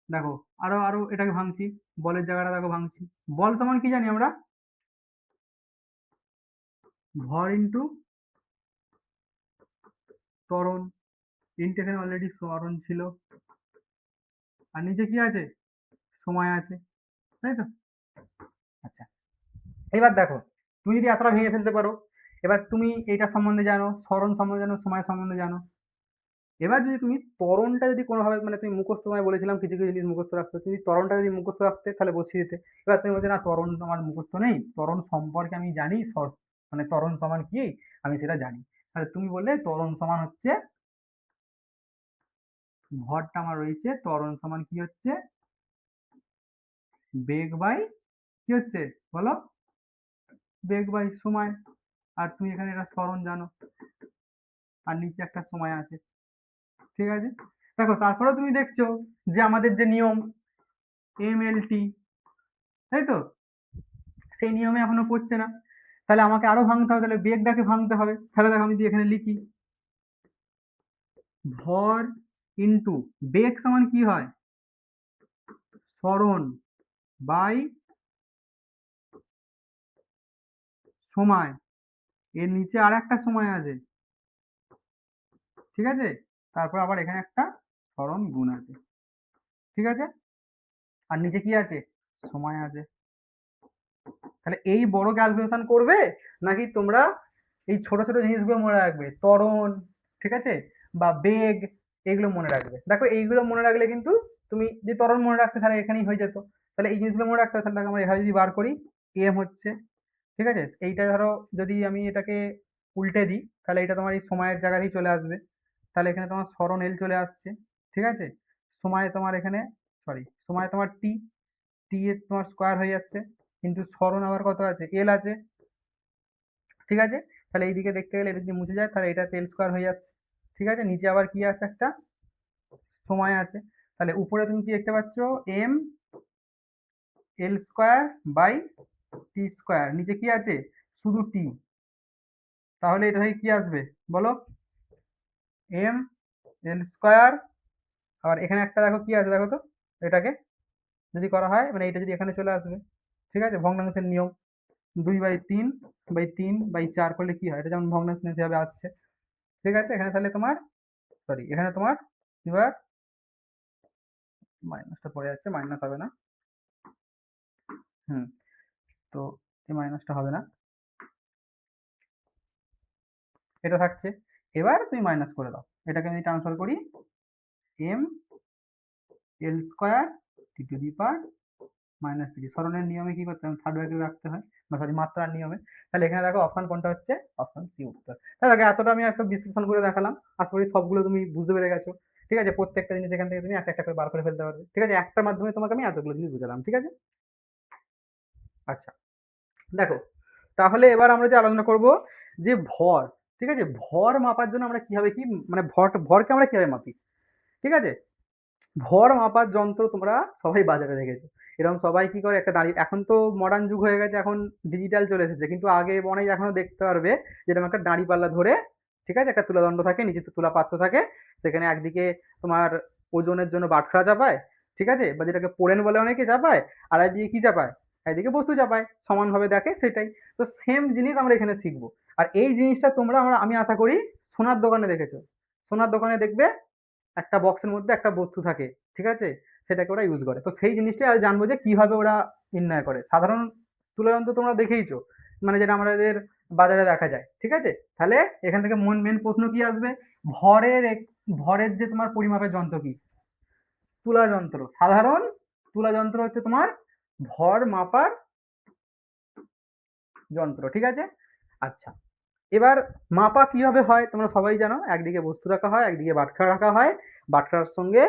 দেখো আরো আরো এটাকে ভাঙছি, বলের জায়গাটা দেখো ভাঙছি, বল সমান কি জানি আমরা, ভর ইন্টু ত্বরণ, ইন্টু এখানে অলরেডি সরণ ছিল, আর নিচে কি আছে, সময় আছে, তাই তো। আচ্ছা, এবার দেখো তুমি যদি এতটা ভেঙে ফেলতে পারো, এবার তুমি এটা সম্বন্ধে জানো, সরণ সম্বন্ধে জানো, সময় সম্বন্ধে জানো, এবার যদি তুমি ত্বরণটা যদি কোনোভাবে মানে তুমি মুখস্থ, তোমায় বলেছিলাম কিছু কিছু জিনিস মুখস্থ রাখতে, তুমি ত্বরণটা যদি মুখস্থ রাখতে তাহলে বসিয়ে দিতে। এবার তুমি বলছো না ত্বরণ আমার মুখস্থ নেই, ত্বরণ সম্পর্কে আমি জানি, মানে ত্বরণ সমান কি আমি সেটা জানি, তাহলে তুমি বললে ত্বরণ সমান হচ্ছে, ভরটা আমার রয়েছে, ত্বরণ সমান কি হচ্ছে বেগ বাই কি হচ্ছে বলো, বেগ বাই সময়। আর তুমি এখানে এটা সরণ জানো, আর নিচে একটা সময় আছে, ঠিক আছে। দেখো তারপরেও তুমি দেখছো যে আমাদের যে নিয়ম MLT, তাই তো, সেই নিয়মে এখনো পড়ছে না, তাহলে আমাকে আরো ভাঙতে হবে, তাহলে বেগটাকে ভাঙতে হবে। তাহলে দেখো আমি যদি এখানে লিখি ভর ইন্টু বেগ সমান কি হয়, সরণ বাই সময়, এর নিচে আর একটা সময় আছে, ঠিক আছে, তারপর আবার এখানে একটা সরণ গুণ আছে, ঠিক আছে, আর নিচে কি আছে, সময় আছে। তাহলে এই বড় ক্যালকুলেশন করবে নাকি তোমরা এই ছোট ছোট জিনিসগুলো মনে রাখবে, ত্বরণ ঠিক আছে, বা বেগ, এগুলো মনে রাখবে। দেখো এইগুলো মনে রাখলে কিন্তু তুমি যে ত্বরণ মনে রাখতে তাহলে এখানেই হয়ে যেত। তাহলে এই জিনিসগুলো মনে রাখতে হবে। তাহলে আমরা এভাবে যদি বার করি, এম হচ্ছে, ঠিক আছে, এইটা ধরো যদি আমি এটাকে উল্টে দিই তাহলে এটা তোমার এই সময়ের জায়গাতেই চলে আসবে। তাহলে এখানে তোমার সরণ এল চলে আসছে, ঠিক আছে। সময় তোমার এখানে, সরি, সময় তোমার টি, টি এর তোমার স্কোয়ার হয়ে যাচ্ছে, কিন্তু সরণ আবার কত আছে, এল আছে, ঠিক আছে। তাহলে এইদিকে দেখতে গেলে এটা যদি মুছে যায় তাহলে এটা এল স্কোয়ার হয়ে যাচ্ছে, ঠিক আছে। নিচে আবার কি আছে, একটা সময় আছে। তাহলে উপরে তুমি কি দেখতে পাচ্ছ, M L square by T square, নিচে কি আছে, শুধু টি। তাহলে এটা থেকে কি আসবে বলো, এম এল স্কোয়ার, আবার এখানে একটা দেখো কি আছে, দেখো তো, এটাকে যদি করা হয় মানে এটা যদি এখানে চলে আসবে, ঠিক আছে, ভগ্নাংশের নিয়ম, 2/3/3/4 করলে কি হয়, এটা যেমন ভগ্নাংশ হিসাবে আসছে, ঠিক আছে। এখানে তাহলে তোমার, সরি, এখানে তোমার এবার মাইনাসটা পড়ে যাচ্ছে, মাইনাস হবে না, হুম, তো এই মাইনাসটা হবে না, এটা থাকছে। এবার তুমি মাইনাস করে দাও, এটাকে আমি ট্রান্সফার করি, M L square T to the power minus three, সরণের নিয়মে কি করতে হবে, থার্ড ব্র্যাকেট রাখতে হয়, বা সরি মাত্রার নিয়মে। তাহলে এখানে দেখো অপশন কোনটা হচ্ছে, অপশন সি উত্তর। তাহলে দেখো এতটা আমি একটা বিশ্লেষণ করে দেখালাম, আশা করি সবগুলো তুমি বুঝতে পেরে গেছো, ঠিক আছে। প্রত্যেকটা জিনিস এখান থেকে তুমি একটা একটা করে বার করে ফেলতে পারবে, ঠিক আছে। একটার মাধ্যমে তোমাকে আমি এতগুলো জিনিস বুঝালাম, ঠিক আছে। আচ্ছা, দেখো তাহলে এবার আমরা যে আলোচনা করব যে ভর, ঠিক আছে, ভর মাপার জন্য আমরা কিভাবে কি, মানে ভরকে আমরা কিভাবে মাপি, ঠিক আছে। ভর মাপার যন্ত্র তোমরা সবাই বাজারে দেখেছো, এরকম সবাই কি করে, একটা দাঁড়িয়ে, এখন তো মডার্ন যুগ হয়ে গেছে, এখন ডিজিটাল চলে এসেছে, কিন্তু আগে অনেক এখনো দেখতে পারবে যেরকম একটা দাঁড়ি পাল্লা ধরে, ঠিক আছে, একটা তুলাদণ্ড থাকে, নিচে তুলা পাত্র থাকে, সেখানে একদিকে তোমার ওজনের জন্য বাটখারা চাপায়, ঠিক আছে, বা যেটাকে পোড়েন বলে অনেকে চাপায়, আর একদিকে কি চাপায়, একদিকে বস্তু চাপায়, সমানভাবে দেখে, সেটাই। তো সেম জিনিস আমরা এখানে শিখবো। আর এই জিনিসটা তোমরা, আমি আশা করি সোনার দোকানে দেখেছো, সোনার দোকানে দেখবে একটা বক্সের মধ্যে একটা বস্তু থাকে, ঠিক আছে, সেটাকে ওরা ইউজ করে। তো সেই জিনিসটাই আর জানবো যে কিভাবে ওরা নির্ণয় করে। সাধারণ তুলাযন্ত্র তোমরা দেখেইছো, মানে যেটা আমাদের বাজারে দেখা যায়, ঠিক আছে। তাহলে এখান থেকে মেন প্রশ্ন কি আসবে, ভরের যে তোমার পরিমাপের যন্ত্র কি, তুলা যন্ত্র, সাধারণ তুলা যন্ত্র হচ্ছে তোমার ভর মাপার যন্ত্র, ঠিক আছে। আচ্ছা, এবার মাপা কিভাবে হয় তোমরা সবাই জানো, একদিকে বস্তু রাখা হয়, একদিকে বাটখারা রাখা হয়, বাটখারার সঙ্গে,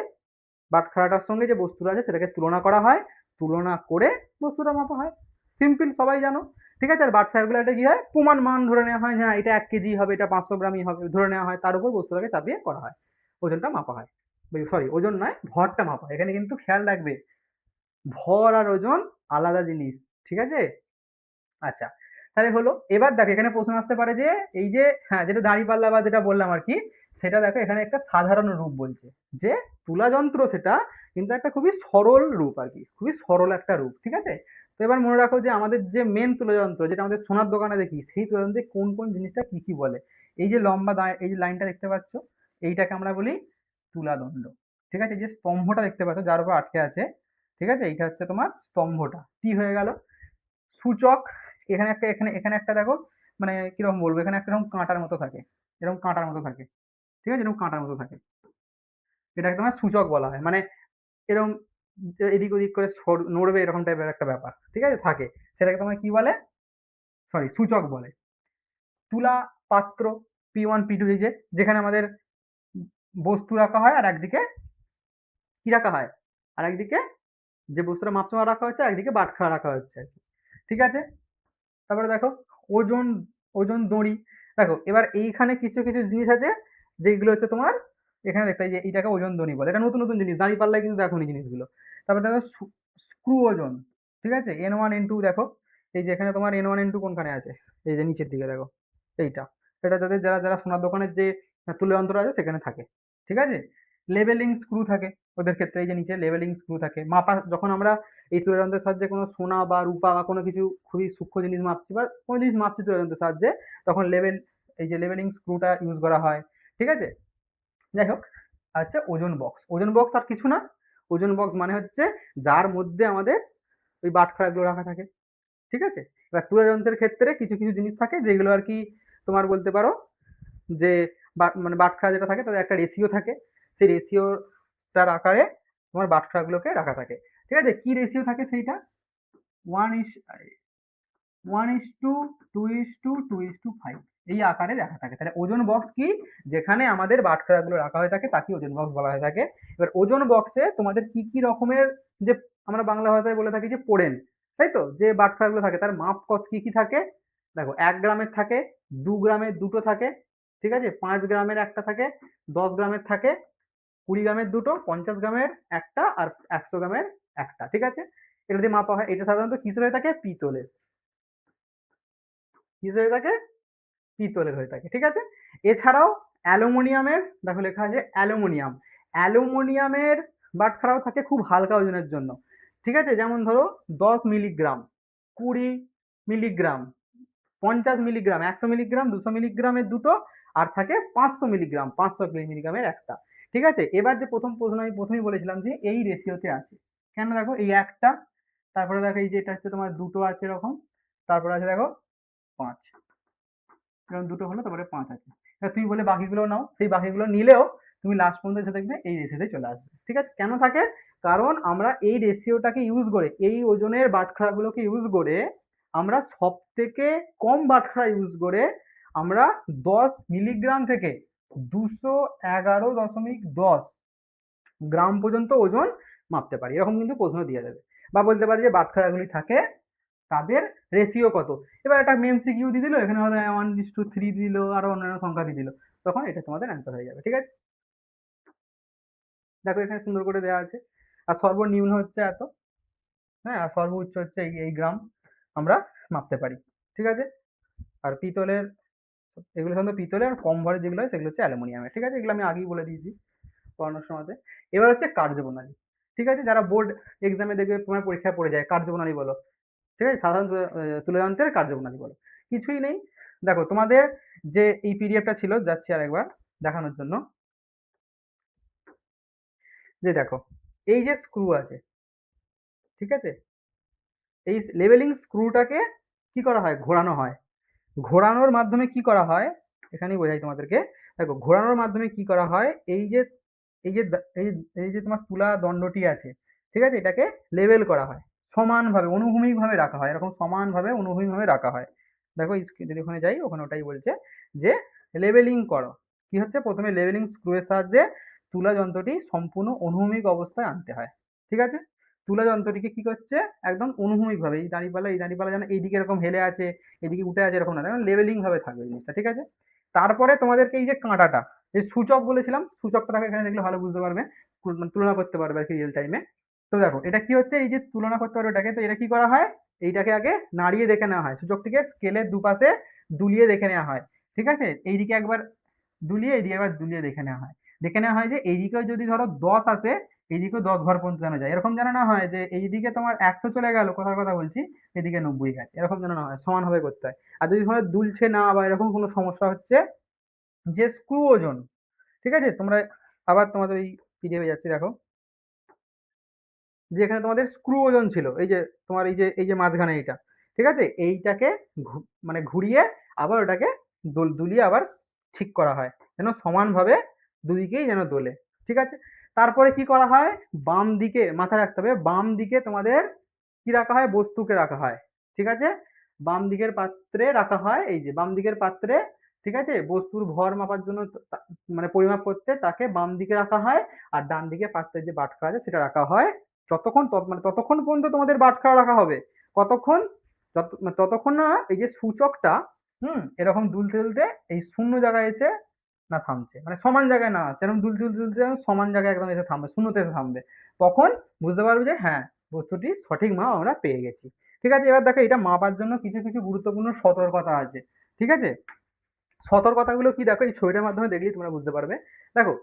বাটখারাটার সঙ্গে যে বস্তুটা আছে সেটাকে তুলনা করা হয়, তুলনা করে বস্তুটা মাপা হয়, সিম্পল, সবাই জানো, ঠিক আছে। আর বাটখারাগুলো এটা কি হয়, প্রমাণ মান ধরে নেওয়া হয়, হ্যাঁ এটা 1 কেজি হবে, এটা 500 গ্রামই হবে, ধরে নেওয়া হয়, তার উপর বস্তুটাকে চাপিয়ে করা হয়, ওজনটা মাপা হয়, সরি ওজন নয়, ভরটা মাপা হয়। এখানে কিন্তু খেয়াল রাখবে, ভর আর ওজন আলাদা জিনিস, ঠিক আছে। আচ্ছা, তাহলে হলো, এবার দেখো এখানে প্রশ্ন আসতে পারে যে এই যে, হ্যাঁ, যেটা দাঁড়িপাল্লা বা যেটা বললাম আর কি, সেটা দেখো এখানে একটা সাধারণ রূপ বলছে, যে তুলা যন্ত্র সেটা কিন্তু একটা খুবই সরল রূপ আর কি, খুবই সরল একটা রূপ, ঠিক আছে। তো এবার মনে রাখো যে আমাদের যে মেন তুলা যন্ত্র, যেটা আমাদের সোনার দোকানে দেখি, সেই তুলা যন্ত্রে কোন কোন জিনিসটা কি কি বলে। এই যে লম্বা এই যে লাইনটা দেখতে পাচ্ছ, এইটাকে আমরা বলি তুলাদণ্ড, ঠিক আছে। যে স্তম্ভটা দেখতে পাচ্ছ যার উপর আটকে আছে, ঠিক আছে, এইটা হচ্ছে তোমার স্তম্ভটা, কি হয়ে গেল, সূচক। এখানে একটা, এখানে এখানে একটা দেখো, মানে কিরকম বলবো, এখানে একটা এরকম কাঁটার মতো থাকে, এরকম কাঁটার মতো থাকে, ঠিক আছে, এরকম কাঁটার মতো থাকে, এটাকে তোমার সূচক বলা হয়, মানে এরকম এদিক ওদিক করে নড়বে, এরকম টাইপের একটা ব্যাপার, ঠিক আছে, থাকে, সেটাকে তোমার কি বলে, সরি সূচক বলে। তুলা পাত্র, P1 P2, এই যে যেখানে আমাদের বস্তু রাখা হয় আর একদিকে কি রাখা হয়, আর একদিকে যে বস্তুটা মাপা রাখা হচ্ছে, একদিকে বাটখারা রাখা হচ্ছে, ঠিক আছে। তারপরে দেখো ওজন, ওজন দড়ি, দেখো এবার এইখানে কিছু কিছু জিনিস আছে যেগুলো হচ্ছে তোমার, এখানে দেখতে যে এইটাকে ওজন দড়ি বলে, এটা নতুন নতুন জিনিস, দাঁড়িয়ে পাল্লায় কিন্তু দেখো এই জিনিসগুলো। তারপরে দেখো স্ক্রু ওজন, ঠিক আছে, N1 N2, দেখো এই যে এখানে তোমার N1 N2 কোনখানে আছে, এই যে নিচের দিকে দেখো, এইটা, এটা যাদের যারা যারা সোনার দোকানের যে তুলে যন্ত্র আছে সেখানে থাকে, ঠিক আছে। লেভেলিং স্ক্রু থাকে ওদের ক্ষেত্রে, এই যে নিচে লেভেলিং স্ক্রু থাকে, মাপা যখন আমরা এই তুলা যন্ত্রের সাহায্যে কোনো সোনা বা রূপা বা কোনো কিছু খুবই সূক্ষ্ম জিনিস মাপছি, বা কোনো জিনিস মাপছি তুলা যন্ত্রের সাহায্যে, তখন এই যে লেভেলিং স্ক্রুটা ইউজ করা হয়, ঠিক আছে। যাই হোক, আচ্ছা, ওজন বক্স, ওজন বক্স আর কিছু না, ওজন বক্স মানে হচ্ছে যার মধ্যে আমাদের ওই বাটখারাগুলো রাখা থাকে, ঠিক আছে। এবার তুলা যন্ত্রের ক্ষেত্রে কিছু কিছু জিনিস থাকে যেগুলো আর কি তোমার বলতে পারো যে মানে বাটখারা যেটা থাকে তাদের একটা রেশিও থাকে, সেই রেশিওটার আকারে তোমার বাটখারাগুলোকে রাখা থাকে। ঠিক আছে, কি রেশিও থাকে সেইটা? 1:2:2:5 এই আকারে রাখা থাকে। তাহলে ওজন বক্স কি, যেখানে আমাদের বাটখারাগুলো রাখা হয়ে থাকে তাকে ওজন বক্স বলা হয়ে থাকে। এবার ওজন বক্সে তোমাদের কি কি রকমের, যে আমরা বাংলা ভাষায় বলে থাকি যে পোড়েন, তাই তো, যে বাটখারাগুলো থাকে তার মাপ কত কি কি থাকে? দেখো, 1 গ্রামের থাকে, 2 গ্রামের দুটো থাকে, ঠিক আছে, 5 গ্রামের একটা থাকে, 10 গ্রামের থাকে, 20 গ্রামের দুটো, 50 গ্রামের একটা, আর 100 গ্রামের একটা। ঠিক আছে, এটা দিয়ে মাপা হয়। এটা সাধারণত কিসের হয়ে থাকে? পিতলের। কিসের হয়ে থাকে? পিতলের হয়ে থাকে। ঠিক আছে, এছাড়াও অ্যালুমিনিয়ামের, দেখো লেখা আছে অ্যালুমিনিয়াম, অ্যালুমিনিয়ামের বাটখারাও থাকে খুব হালকা ওজনের জন্য। ঠিক আছে, যেমন ধরো 10 মিলিগ্রাম, 20 মিলিগ্রাম, 50 মিলিগ্রাম, 100 মিলিগ্রাম, 200 মিলিগ্রামের দুটো, আর থাকে 500 মিলিগ্রাম, 500 মিলিগ্রামের একটা। ঠিক আছে, এবার যে প্রথম প্রশ্ন আমি প্রথমেই বলেছিলাম যে এই রেশিওতে আছে কেন, দেখো এই একটা, তারপরে দেখো এই যে এটা হচ্ছে তোমার দুটো আছে এরকম, তারপরে আছে দেখো 5, এরকম দুটো হলো, তারপরে 5 আছে। এবার তুমি বলে বাকিগুলো নাও, সেই বাকিগুলো নিলেও তুমি লাস্ট পর্যন্ত এসে দেখবে এই রেশিওতে চলে আসবে। ঠিক আছে, কেন থাকে? কারণ আমরা এই রেশিওটাকে ইউজ করে, এই ওজনের বাটখারাগুলোকে ইউজ করে, আমরা সব থেকে কম বাটখারা ইউজ করে আমরা 10 মিলিগ্রাম থেকে 211.10 গ্রাম পর্যন্ত ওজন মাপতে পারি। এরকম কিন্তু প্রশ্ন দিয়ে দেবে, বা বলতে পারি যে বাটখারাগুলি থাকে তাদের রেশিও কত। এবার একটা এমসিকিউ দিয়ে দিল, এখানে হলো 1:3 দিল, আরো অন্যান্য সংখ্যা দিয়ে দিল, তখন এটা তোমাদের অ্যান্সার হয়ে যাবে। ঠিক আছে, দেখো এখানে সুন্দর করে দেওয়া আছে। আর সর্বনিম্ন হচ্ছে এত, হ্যাঁ, আর সর্বোচ্চ হচ্ছে এই এই গ্রাম আমরা মাপতে পারি। ঠিক আছে, আর পিতলের, এগুলো সাধারণত পিতলের, আর কম ভরের যেগুলো হয় সেগুলো হচ্ছে অ্যালুমিনিয়ামের। ঠিক আছে, এগুলো আমি আগেই বলে দিয়েছি পড়ানোর সময়তে। এবার হচ্ছে কার্যপ্রণালী। ঠিক আছে, যারা বোর্ড এক্সামে দেখবে তোমার পরীক্ষায় পড়ে যায়, কার্যপ্রণালী বলো। ঠিক আছে, সাধারণ তুলাযন্ত্রের কার্যপ্রণালী বলো। কিছুই নেই, দেখো তোমাদের যে এই পিডিএফটা ছিল, যাচ্ছি আর একবার দেখানোর জন্য, যে দেখো এই যে স্ক্রু আছে, ঠিক আছে, এই লেভেলিং স্ক্রুটাকে কি করা হয়? ঘোরানো হয়। ঘোরানোর মাধ্যমে কি করা হয়, এখানেই বোঝাই তোমাদেরকে। দেখো, ঘোরানোর মাধ্যমে কি করা হয়, এই যে এই যে এই এই যে তোমার তুলা দণ্ডটি আছে, ঠিক আছে, এটাকে লেভেল করা হয়, সমানভাবে অনুভূমিকভাবে রাখা হয়, এরকম সমানভাবে অনুভূমিকভাবে রাখা হয়। দেখো যদি ওখানে যাই, ওখানে ওটাই বলছে যে লেভেলিং করো। কি হচ্ছে, প্রথমে লেভেলিং স্ক্রুয়ের সাহায্যে তুলা যন্ত্রটি সম্পূর্ণ অনুভূমিক অবস্থায় আনতে হয়। ঠিক আছে, তুলা যন্ত্রটিকে কি করছে, একদম অনুভূমিকভাবে, এই দাঁড়িপাল্লা যেন এইদিকে এরকম হেলে আছে, এদিকে উঠে আছে, এরকম না, যেন লেভেলিং ভাবে থাকবে জিনিসটা। ঠিক আছে, তারপরে তোমাদেরকে এই যে কাঁটাটা, এই সূচক বলেছিলাম, সূচকটা দেখো এখানে দেখলে ভালো বুঝতে পারবে, তুলনা করতে পারবে আর কি রিয়েল টাইমে। তো দেখো এটা কি হচ্ছে, এই যে তুলনা করতে পারবে এটাকে, তো এটা কি করা হয়, এইটাকে আগে নাড়িয়ে দেখে নেওয়া হয়, সূচকটিকে স্কেলের দুপাশে দুলিয়ে দেখে নেওয়া হয়। ঠিক আছে, এইদিকে একবার দুলিয়ে, এইদিকে একবার দুলিয়ে দেখে নেওয়া হয়। দেখে নেওয়া হয় যে এইদিকেও যদি ধরো 10 আসে, এইদিকেও 10 ঘর পর্যন্ত জানা যায়, এরকম যেন না হয় যে এইদিকে তোমার 100 চলে গেল, কথার কথা বলছি, এদিকে 90 গেছে, এরকম যেন না হয়, সমানভাবে করতে হয়। আর যদি ধরো দুলছে না বা এরকম কোনো সমস্যা হচ্ছে, যে স্ক্রু ওজন, ঠিক আছে, তোমরা আবার তোমাদের এই পিডিএফে যাচ্ছি, দেখো যে এখানে তোমাদের স্ক্রু ওজন ছিল, এই যে তোমার এই যে মাঝখানে এইটা, ঠিক আছে, এইটাকে মানে ঘুরিয়ে আবার ওটাকে দুলিয়ে আবার ঠিক করা হয়, যেন সমানভাবে দুদিকেই যেন দোলে। ঠিক আছে, তারপরে কি করা হয়, বাম দিকে মাথায় রাখতে হবে, বাম দিকে তোমাদের কি রাখা হয়, বস্তুকে রাখা হয়। ঠিক আছে, বাম দিকের পাত্রে রাখা হয়, এই যে বাম দিকের পাত্রে, ঠিক আছে, বস্তুর ভর মাপার জন্য মানে পরিমাপ করতে তাকে বাম দিকে রাখা হয়, আর ডান দিকে পাত্রের যে বাটখারা আছে সেটা রাখা হয়। যতক্ষণ মানে ততক্ষণ পর্যন্ত তোমাদের বাটখারা রাখা হবে, কতক্ষণ, ততক্ষণ না এই যে সূচকটা এরকম দুলতে দুলতে এই শূন্য জায়গায় এসে না থামছে, মানে সমান জায়গায় না আসে, এরকম দুলতে দুলতে দুলতে সমান জায়গায় একদম এসে থামবে, শূন্যতে এসে থামবে, তখন বুঝতে পারবে যে হ্যাঁ, বস্তুটি সঠিক মাপ আমরা পেয়ে গেছি। ঠিক আছে, এবার দেখো এটা মাপার জন্য কিছু কিছু গুরুত্বপূর্ণ সতর্কতা আছে। ঠিক আছে, সতর্কতাগুলো কি, দেখো এই ছবিটার মাধ্যমে দেখলেই তোমরা বুঝতে পারবে। দেখো,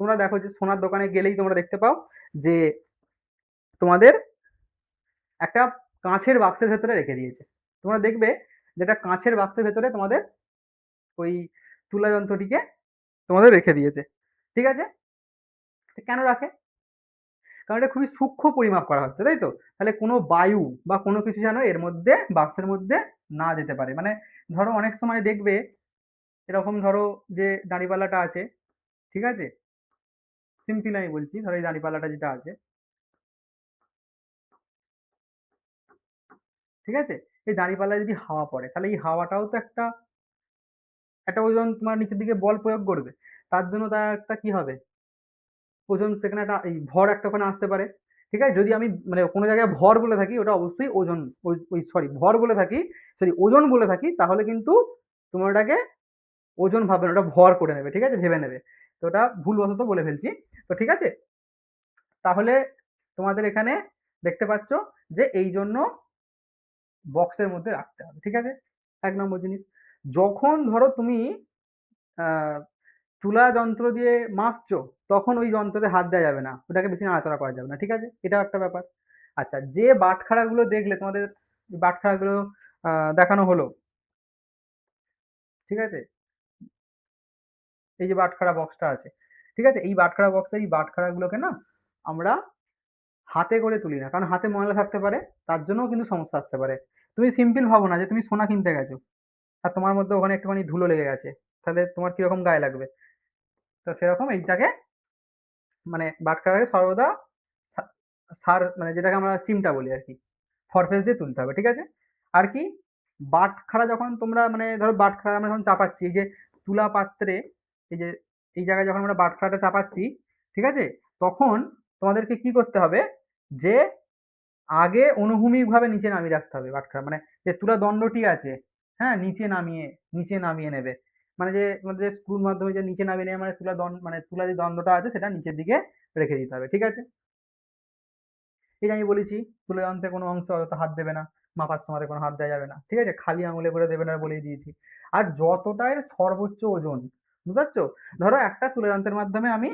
তোমরা দেখো যে সোনার দোকানে গেলেই তোমরা দেখতে পাও যে তোমাদের একটা কাঁচের বাক্সের ভেতরে রেখে দিয়েছে। তোমরা দেখবে যেটা কাঁচের বাক্সের ভেতরে তোমাদের ওই তুলা যন্ত্রটিকে তোমাদের রেখে দিয়েছে। ঠিক আছে, কেন রাখে? কারণ এটা খুবই সূক্ষ্ম পরিমাপ করা হচ্ছে, তাই তো, তাহলে কোনো বায়ু বা কোনো কিছু যেন এর মধ্যে বাক্সের মধ্যে না যেতে পারে। মানে ধরো অনেক সময় দেখবে এরকম ধরো যে দাঁড়িপাল্লাটা আছে, ঠিক আছে, সিম্পল আমি বলছি, ধরো এই দাঁড়িপাল্লাটা যেটা আছে, ঠিক আছে, এই দাঁড়িপাল্লায় যদি হাওয়া পড়ে তাহলে এই হাওয়াটাও তো একটা একটা ওজন তোমার নিচের দিকে বল প্রয়োগ করবে। তার জন্য তার একটা কি হবে, ওজন সেখানে একটা এই ভর একটা ওখানে আসতে পারে। ঠিক আছে, যদি আমি মানে কোনো জায়গায় ভর বলে থাকি ওটা অবশ্যই ওজন, ওই সরি ভর বলে থাকি, সরি ওজন বলে থাকি, তাহলে কিন্তু তোমার ওটাকে ওজন ভাববে না, ওটা ভর করে নেবে, ঠিক আছে, ভেবে নেবে। তো ওটা ভুলবশত বলে ফেলছি। তো ঠিক আছে, তাহলে তোমাদের এখানে দেখতে পাচ্ছ যে এই জন্য বক্সের মধ্যে রাখতে হবে, ঠিক আছে। ১ নম্বর জিনিস, যখন ধরো তুমি আহ, তুলা যন্ত্র দিয়ে মাপছো, তখন ওই যন্ত্রতে হাত দেওয়া যাবে না, ওটাকে বেশি নাড়াচাড়া করা যাবে না, ঠিক আছে, এটাও একটা ব্যাপার। আচ্ছা, যে বাটখারাগুলো দেখলে তোমাদের, বাটখারাগুলো দেখানো হলো, ঠিক আছে, এই যে বাটখারা বক্সটা আছে, ঠিক আছে, এই বাটখারা বক্সে এই বাটখারাগুলোকে না আমরা হাতে করে তুলি না, কারণ হাতে ময়লা থাকতে পারে, তার জন্যও কিন্তু সমস্যা আসতে পারে। তুমি সিম্পল ভাবো না যে তুমি সোনা কিনতে গেছো আর তোমার মধ্যে ওখানে একটুখানি ধুলো লেগে গেছে, তাহলে তোমার কিরকম গায়ে লাগবে। তো সেরকম এইটাকে মানে বাটখারাকে সর্বদা সার মানে যেটাকে আমরা চিমটা বলি আর কি, ফরফেস দিয়ে তুলতে হবে, ঠিক আছে। আর কি, বাটখারা যখন তোমরা মানে ধরো বাটখারা আমরা যখন চাপাচ্ছি, এই যে তুলা পাত্রে, এই যে এই জায়গায় যখন আমরা বাটখারাটা চাপাচ্ছি, ঠিক আছে, তখন তোমাদেরকে কি করতে হবে, যে আগে অনুভূমিকভাবে নিচে নামিয়ে রাখতে হবে বাটখারা, মানে যে তুলা দণ্ডটি আছে, হ্যাঁ, নিচে নামিয়ে নেবে, মানে যে আমাদের যে স্ক্রুর মাধ্যমে যে নিচে নামিয়ে নেবে, মানে তুলা দণ্ড মানে তুলা যে দণ্ডটা আছে সেটা নিচের দিকে রেখে দিতে হবে, ঠিক আছে। এই যে আমি বলেছি, তুলা যন্ত্রে কোনো অংশ অযথা হাত দেবে না, মাপার সময় কোনো হাত দেওয়া যাবে না, ঠিক আছে, খালি আঙুলে করে দেবে না বলেই দিয়েছি। আর যতটা এর সর্বোচ্চ ওজন, বুঝতে পারছো, ধরো একটা তুলা যন্ত্রের মাধ্যমে আমি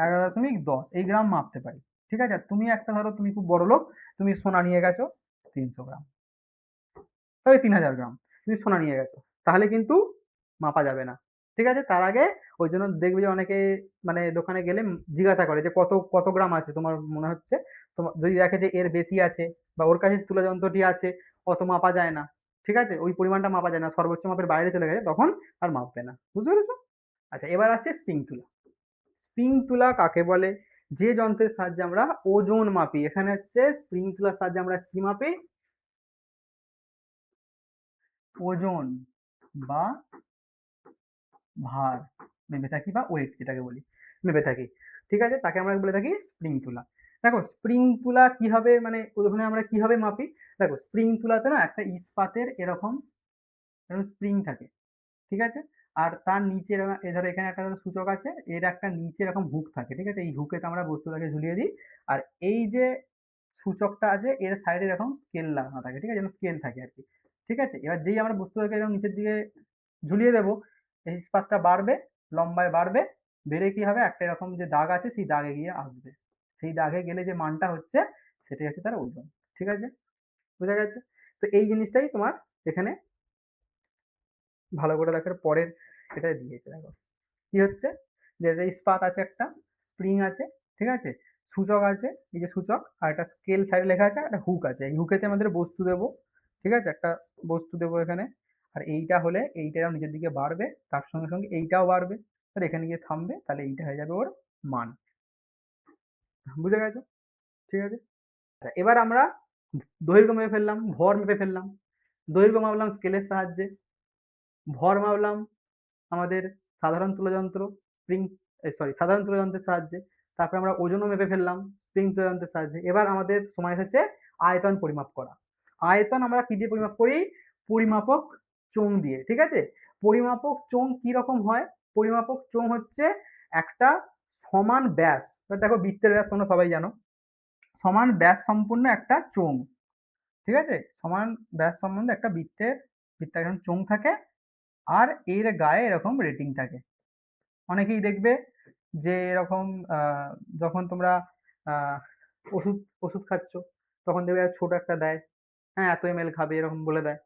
11.10 এই গ্রাম মাপতে পারি, ঠিক আছে। আর তুমি একটা ধরো তুমি খুব বড় লোক, তুমি সোনা নিয়ে গেছো 300 গ্রাম, তবে 3000 গ্রাম তুমি সোনা নিয়ে গেছো, তাহলে কিন্তু মাপা যাবে না, ঠিক আছে। তার আগে ওই জন্য দেখবে যে অনেকে মানে দোকানে গেলে জিজ্ঞাসা করে যে কত কত গ্রাম আছে তোমার মনে হচ্ছে, তোমার যদি দেখে যে এর বেশি আছে বা ওর কাছে তুলা যন্ত্রটি আছে, অত মাপা যায় না, ঠিক আছে, ওই পরিমাণটা মাপা যায় না, সর্বোচ্চ মাপের বাইরে চলে গেছে, তখন আর মাপবে না, বুঝতে পেরেছো। আচ্ছা, এবার আসছে স্প্রিং তুলা। স্প্রিং তুলা কাকে বলে, যে যন্ত্রের সাহায্যে আমরা ওজন মাপি, এখানে হচ্ছে স্প্রিং তুলার সাহায্যে আমরা কি মাপি, ওজন বা ভার মেপে থাকি, বা ওয়েট যেটাকে বলি মেপে থাকি, ঠিক আছে, তাকে আমরা বলে থাকি স্প্রিং তুলা। দেখো স্প্রিং তুলা কিভাবে মানে ওখানে আমরা কিভাবে মাপি, দেখো স্প্রিং তুলাতে না একটা ইস্পাতের এরকম স্প্রিং থাকে, ঠিক আছে, আর তার নিচে এ ধরো এখানে একটা সূচক আছে, এর একটা নিচে এরকম হুক থাকে, ঠিক আছে, এই হুকেতে আমরা বস্তুটাকে ঝুলিয়ে দিই। আর এই যে সূচকটা আছে এর সাইডে এরকম স্কেল লাগানো থাকে, ঠিক আছে, যেন স্কেল থাকে আর কি, ঠিক আছে। এবার যেই আমরা বস্তুটাকে এরকম নিচের দিকে ঝুলিয়ে দেবো, এই ইস্পাতটা বাড়বে, লম্বায় বাড়বে, বেড়ে কি হবে, একটা এরকম যে দাগ আছে সেই দাগে গিয়ে আসবে, সেই দাগে গেলে যে মানটা হচ্ছে সেটাই হচ্ছে তার ওজন, ঠিক আছে, বোঝা গেছে। তো এই জিনিসটাই তোমার এখানে ভালো করে দেখার পরের এটা দিয়েছে, দেখো কি হচ্ছে, যে ইস্পাত আছে, একটা স্প্রিং আছে, ঠিক আছে, সূচক আছে, এই যে সূচক, আর একটা স্কেল সাইডে লেখা আছে, একটা হুক আছে, এই হুকেতে আমাদের বস্তু দেবো, ঠিক আছে, একটা বস্তু দেবো এখানে। আর এইটা হলে এইটা এরকম নিচের দিকে বাড়বে, তার সঙ্গে সঙ্গে এইটাও বাড়বে, তাহলে এখানে গিয়ে থামবে, তাহলে এইটা হয়ে যাবে ওর মান, বুঝে গেছো, ঠিক আছে। আচ্ছা, এবার আমরা দৈর্ঘ্য মেপে ফেললাম, ভর মেপে ফেললাম, দৈর্ঘ্য মাপলাম স্কেলের সাহায্যে, ভর মাপলাম আমাদের সাধারণ তুলাযন্ত্র স্প্রিং সরি সাধারণ তুলাযন্ত্রের সাহায্যে, তারপরে আমরা ওজনও মেপে ফেললাম স্প্রিং তুলাযন্ত্রের সাহায্যে। এবার আমাদের সময় এসেছে আয়তন পরিমাপ করা। আয়তন আমরা কি দিয়ে পরিমাপ করি, পরিমাপক চোঙ দিয়ে, ঠিক আছে। পরিমাপক চোঙ কি রকম হয়, পরিমাপক চোঙ হচ্ছে একটা সমান ব্যাস, এবার দেখো বৃত্তের ব্যাস তোমরা সবাই জানো, সমান ব্যাস সম্পূর্ণ একটা চোঙ, ঠিক আছে, সমান ব্যাস সম্বন্ধে একটা বৃত্তের এখন চোঙ থাকে, আর এর গায়ে এরকম রেটিং থাকে। অনেকেই দেখবে যে এরকম আহ, যখন তোমরা আহ, ওষুধ ওষুধ খাচ্ছ, তখন দেখবে ছোট একটা দেয়, হ্যাঁ এত এমএল খাবে এরকম বলে দেয়।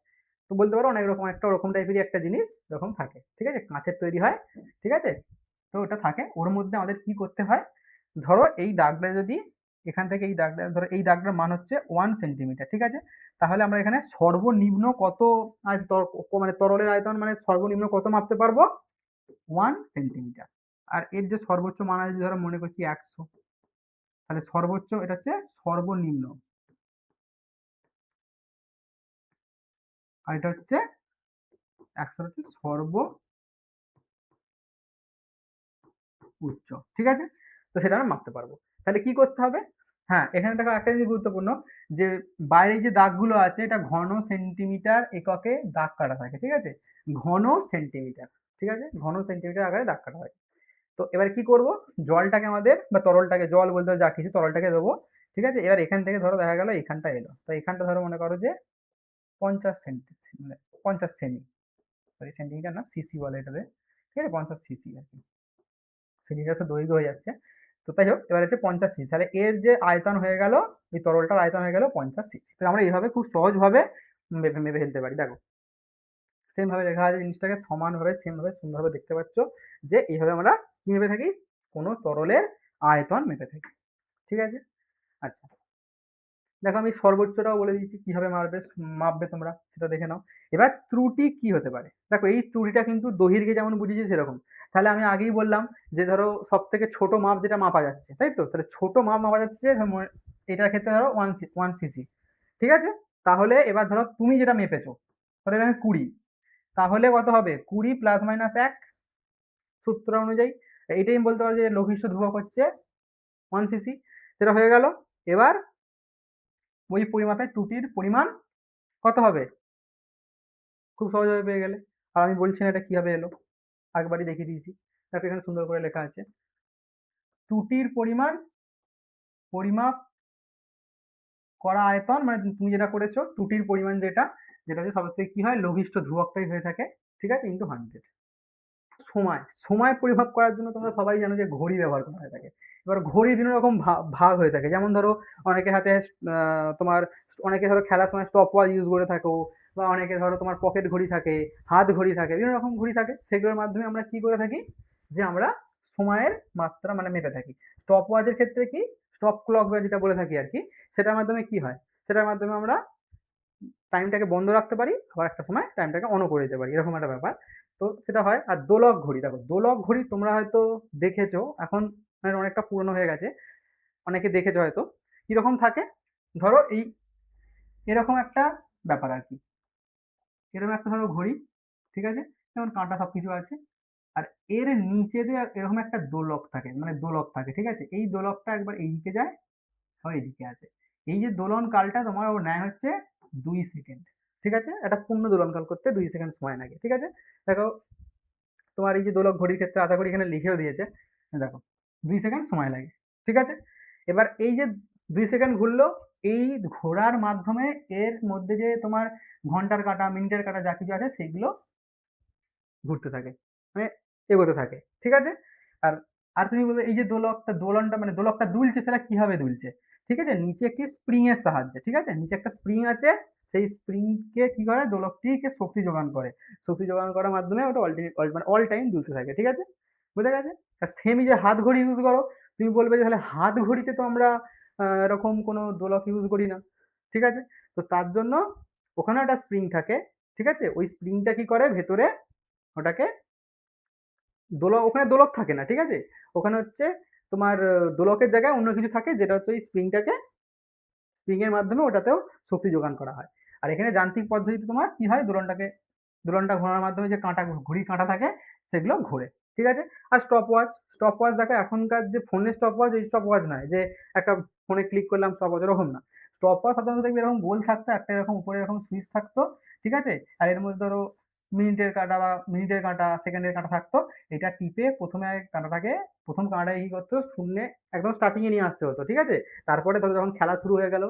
তো বলতে পারো অনেক রকম একটা ওরকম টাইপেরই একটা জিনিস এরকম থাকে, ঠিক আছে, কাঁচের তৈরি হয়, ঠিক আছে। তো ওটা থাকে, ওর মধ্যে আমাদের কি করতে হয়, ধরো এই দাগটা যদি এখান থেকে এই দাগটা, ধরো এই দাগটার মান হচ্ছে 1 সেন্টিমিটার, ঠিক আছে? তাহলে আমরা এখানে সর্বনিম্ন কত মানে তরলের আয়তন মানে সর্বনিম্ন কত মাপতে পারবো? 1 সেন্টিমিটার। আর এর যে সর্বোচ্চ মান আছে, ধরো মনে করছি 100, তাহলে সর্বোচ্চ এটা হচ্ছে সর্বনিম্ন, আর এটা হচ্ছে 100 হচ্ছে উচ্চ, ঠিক আছে? তো সেটা আমরা মাপতে পারবো। তাহলে কি করতে হবে? হ্যাঁ, এখানে দেখো একটা জিনিস গুরুত্বপূর্ণ, যে বাইরে যে দাগগুলো আছে এটা ঘন সেন্টিমিটার এককে দাগ কাটা থাকে, ঠিক আছে? ঘন সেন্টিমিটার, ঠিক আছে? ঘন সেন্টিমিটার আকারে দাগ কাটা হয়। তো এবার কি করব? জলটাকে আমাদের বা তরলটাকে, জল বলতে যা কিছু, তরলটাকে দেবো, ঠিক আছে? এবার এখান থেকে ধরো দেখা গেল এখানটা এলো, তো এখানটা ধরো মনে করো যে 50 সেন্টি, মানে 50 সেমি, সরি সেন্টিমিটার না, সিসি বলে এটাতে, ঠিক আছে? 50 সিসি আর কি, সেন্টিমিটার তো দৈর্ঘ্য হয়ে যাচ্ছে। তো তাই হোক, এবার হচ্ছে 50 সিসি, তাহলে এর যে আয়তন হয়ে গেল, এই তরলটার আয়তন হয়ে গেল 50 সিসি। তো আমরা এইভাবে খুব সহজভাবে মেপে মেপে ফেলতে পারি। দেখো সেম ভাবে লেখা আছে জিনিসটাকে, সমানভাবে সেম ভাবে সুন্দরভাবে দেখতে পাচ্ছ যে এইভাবে আমরা কি মেপে থাকি? কোনো তরলের আয়তন মেপে থাকি, ঠিক আছে? আচ্ছা, দেখো আমি সর্বোচ্চটাও বলে দিচ্ছি কিভাবে মাপবে তোমরা সেটা দেখে নাও। এবার ত্রুটি কি হতে পারে? দেখো এই ত্রুটিটা কিন্তু দৈর্ঘ্যে যেমন বুঝিয়েছি সেরকম। তাহলে আমি আগেই বললাম যে ধরো সব থেকে ছোট মাপ যেটা মাপা যাচ্ছে, তাই তো? তাহলে ছোট মাপ মাপা যাচ্ছে এটার ক্ষেত্রে ধরো 1 সিসি, ঠিক আছে? তাহলে এবার ধরো তুমি যেটা মেপেছো, ধরো এখানে 20, তাহলে কত হবে? 20 প্লাস মাইনাস 1 সূত্র অনুযায়ী। এইটাই আমি বলতে পারো যে লঘিষ্ঠ ধ্রুবক হচ্ছে 1 সিসি, সেটা হয়ে গেল। এবার ওই পরিমাপের ত্রুটির পরিমাণ কত হবে? খুব সহজভাবে পেয়ে গেলে। আর আমি বলছি না এটা কিভাবে এলো, আগেবারই দেখিয়ে দিয়েছি। দেখো এখানে সুন্দর করে লেখা আছে, ত্রুটির পরিমাণ পরিমাপ করা আয়তন, মানে তুমি যেটা করেছো ত্রুটির পরিমাণ যেটা, যেটা হচ্ছে সবথেকে কি হয়, লঘিষ্ঠ ধ্রুবকটাই হয়ে থাকে, ঠিক আছে? ইন্টু 100। সময়, সময় পরিমাপ করার জন্য তোমরা সবাই জানো যে ঘড়ি ব্যবহার করা হয়ে থাকে। এবার ঘড়ি বিভিন্ন রকম ভাগ হয়ে থাকে, যেমন ধরো অনেকের হাতে তোমার, অনেকে ধরো খেলার সময় স্টপ ওয়াচ ইউজ করে থাকো, বা অনেকে ধরো তোমার পকেট ঘড়ি থাকে, হাত ঘড়ি থাকে, বিভিন্ন রকম ঘড়ি থাকে, সেগুলোর মাধ্যমে আমরা কি করে থাকি, যে আমরা সময়ের মাত্রা মানে মেপে থাকি। স্টপ ওয়াচের ক্ষেত্রে কি, স্টপ ক্লক বা যেটা বলে থাকি আর কি, সেটার মাধ্যমে কি হয়, সেটার মাধ্যমে আমরা টাইমটাকে বন্ধ রাখতে পারি, আবার একটা সময় টাইমটাকে অনও করে দিতে পারি, এরকম একটা ব্যাপার। তো সেটা হয়। আর দোলক ঘড়ি, দেখো দোলক ঘড়ি তোমরা হয়তো দেখেছো, এখন মানে অনেকটা পুরনো হয়ে গেছে, অনেকে দেখেছো হয়তো। কিরকম থাকে? ধরো এই এরকম একটা ব্যাপার আর কি, এরকম একটা ধরো ঘড়ি, ঠিক আছে? যেমন কাঁটা সবকিছু আছে, আর এর নিচে দিয়ে এরকম একটা দোলক থাকে, মানে দোলক থাকে, ঠিক আছে? এই দোলকটা একবার এইদিকে যায়, হয় এদিকে আছে। এই যে দোলন কালটা তোমার ও নেয় হচ্ছে 2 সেকেন্ড, ঠিক আছে? একটা পূর্ণ দোলন কাল করতে 2 সেকেন্ড সময় লাগে, ঠিক আছে? দেখো তোমার এই যে দোলক ঘড়ির ক্ষেত্রে আশা করি এখানে লিখেও দিয়েছে, দেখো 2 সেকেন্ড সময় লাগে, ঠিক আছে? এবার এই যে 2 সেকেন্ড ঘুরলো, এই ঘোরার মাধ্যমে এর মধ্যে যে তোমার ঘন্টার কাঁটা, মিনিটের কাঁটা যা কিছু আছে সেগুলো ঘুরতে থাকে, মানে এগোতে থাকে, ঠিক আছে? আর আর তুমি বলবে এই যে দোলনটা মানে দোলকটা দুলছে, সেটা কিভাবে দুলছে? ঠিক আছে, নিচে একটি স্প্রিং এর সাহায্যে, ঠিক আছে? নিচে একটা স্প্রিং আছে, সেই স্প্রিং কে কি করে, দোলকটিকে শক্তি যোগান করে, শক্তি যোগান করার মাধ্যমে ওটা মানে অল টাইম দুলতে থাকে, ঠিক আছে? বুঝা গেছে? আর সেমই যে হাত ঘড়ি ইউজ করো, তুমি বলবে যে তাহলে হাত ঘড়িতে তো আমরা এরকম কোনো দোলক ইউজ করি না, ঠিক আছে? তো তার জন্য ওখানে একটা স্প্রিং থাকে, ঠিক আছে? ওই স্প্রিংটা কি করে ভেতরে ওটাকে দোলক, ওখানে দোলক থাকে না, ঠিক আছে? ওখানে হচ্ছে তোমার দোলকের জায়গায় অন্য কিছু থাকে, যেটা হচ্ছে ওই স্প্রিং এর মাধ্যমে ওটাতেও শক্তি যোগান করা হয়। আর এখানে যান্ত্রিক পদ্ধতিতে তোমার কি হয়, দোলনটা ঘোরানোর মাধ্যমে যে কাঁটা, ঘড়ির কাঁটা থাকে সেগুলো ঘোরে, ঠিক আছে? আর স্টপ ওয়াচ দেখো এখনকার যে ফোনের স্টপ ওয়াচ, এই স্টপ ওয়াচ নয় যে একটা ফোনে ক্লিক করলাম স্টপ ওয়াচ, এরকম না। স্টপ ওয়াচ সাধারণত দেখবে এরকম গোল থাকতো, একটা এরকম উপরে এরকম সুইচ থাকতো, ঠিক আছে? আর এর মধ্যে ধরো মিনিটের কাঁটা, সেকেন্ডের কাঁটা থাকতো। এটা টিপে প্রথমে কাঁটাটাকে, প্রথম কাঁটাটাকে কি করতে হতো, শূন্যে একদম স্টার্টিং এ নিয়ে আসতে হতো, ঠিক আছে? তারপরে ধরো যখন খেলা শুরু হয়ে গেল,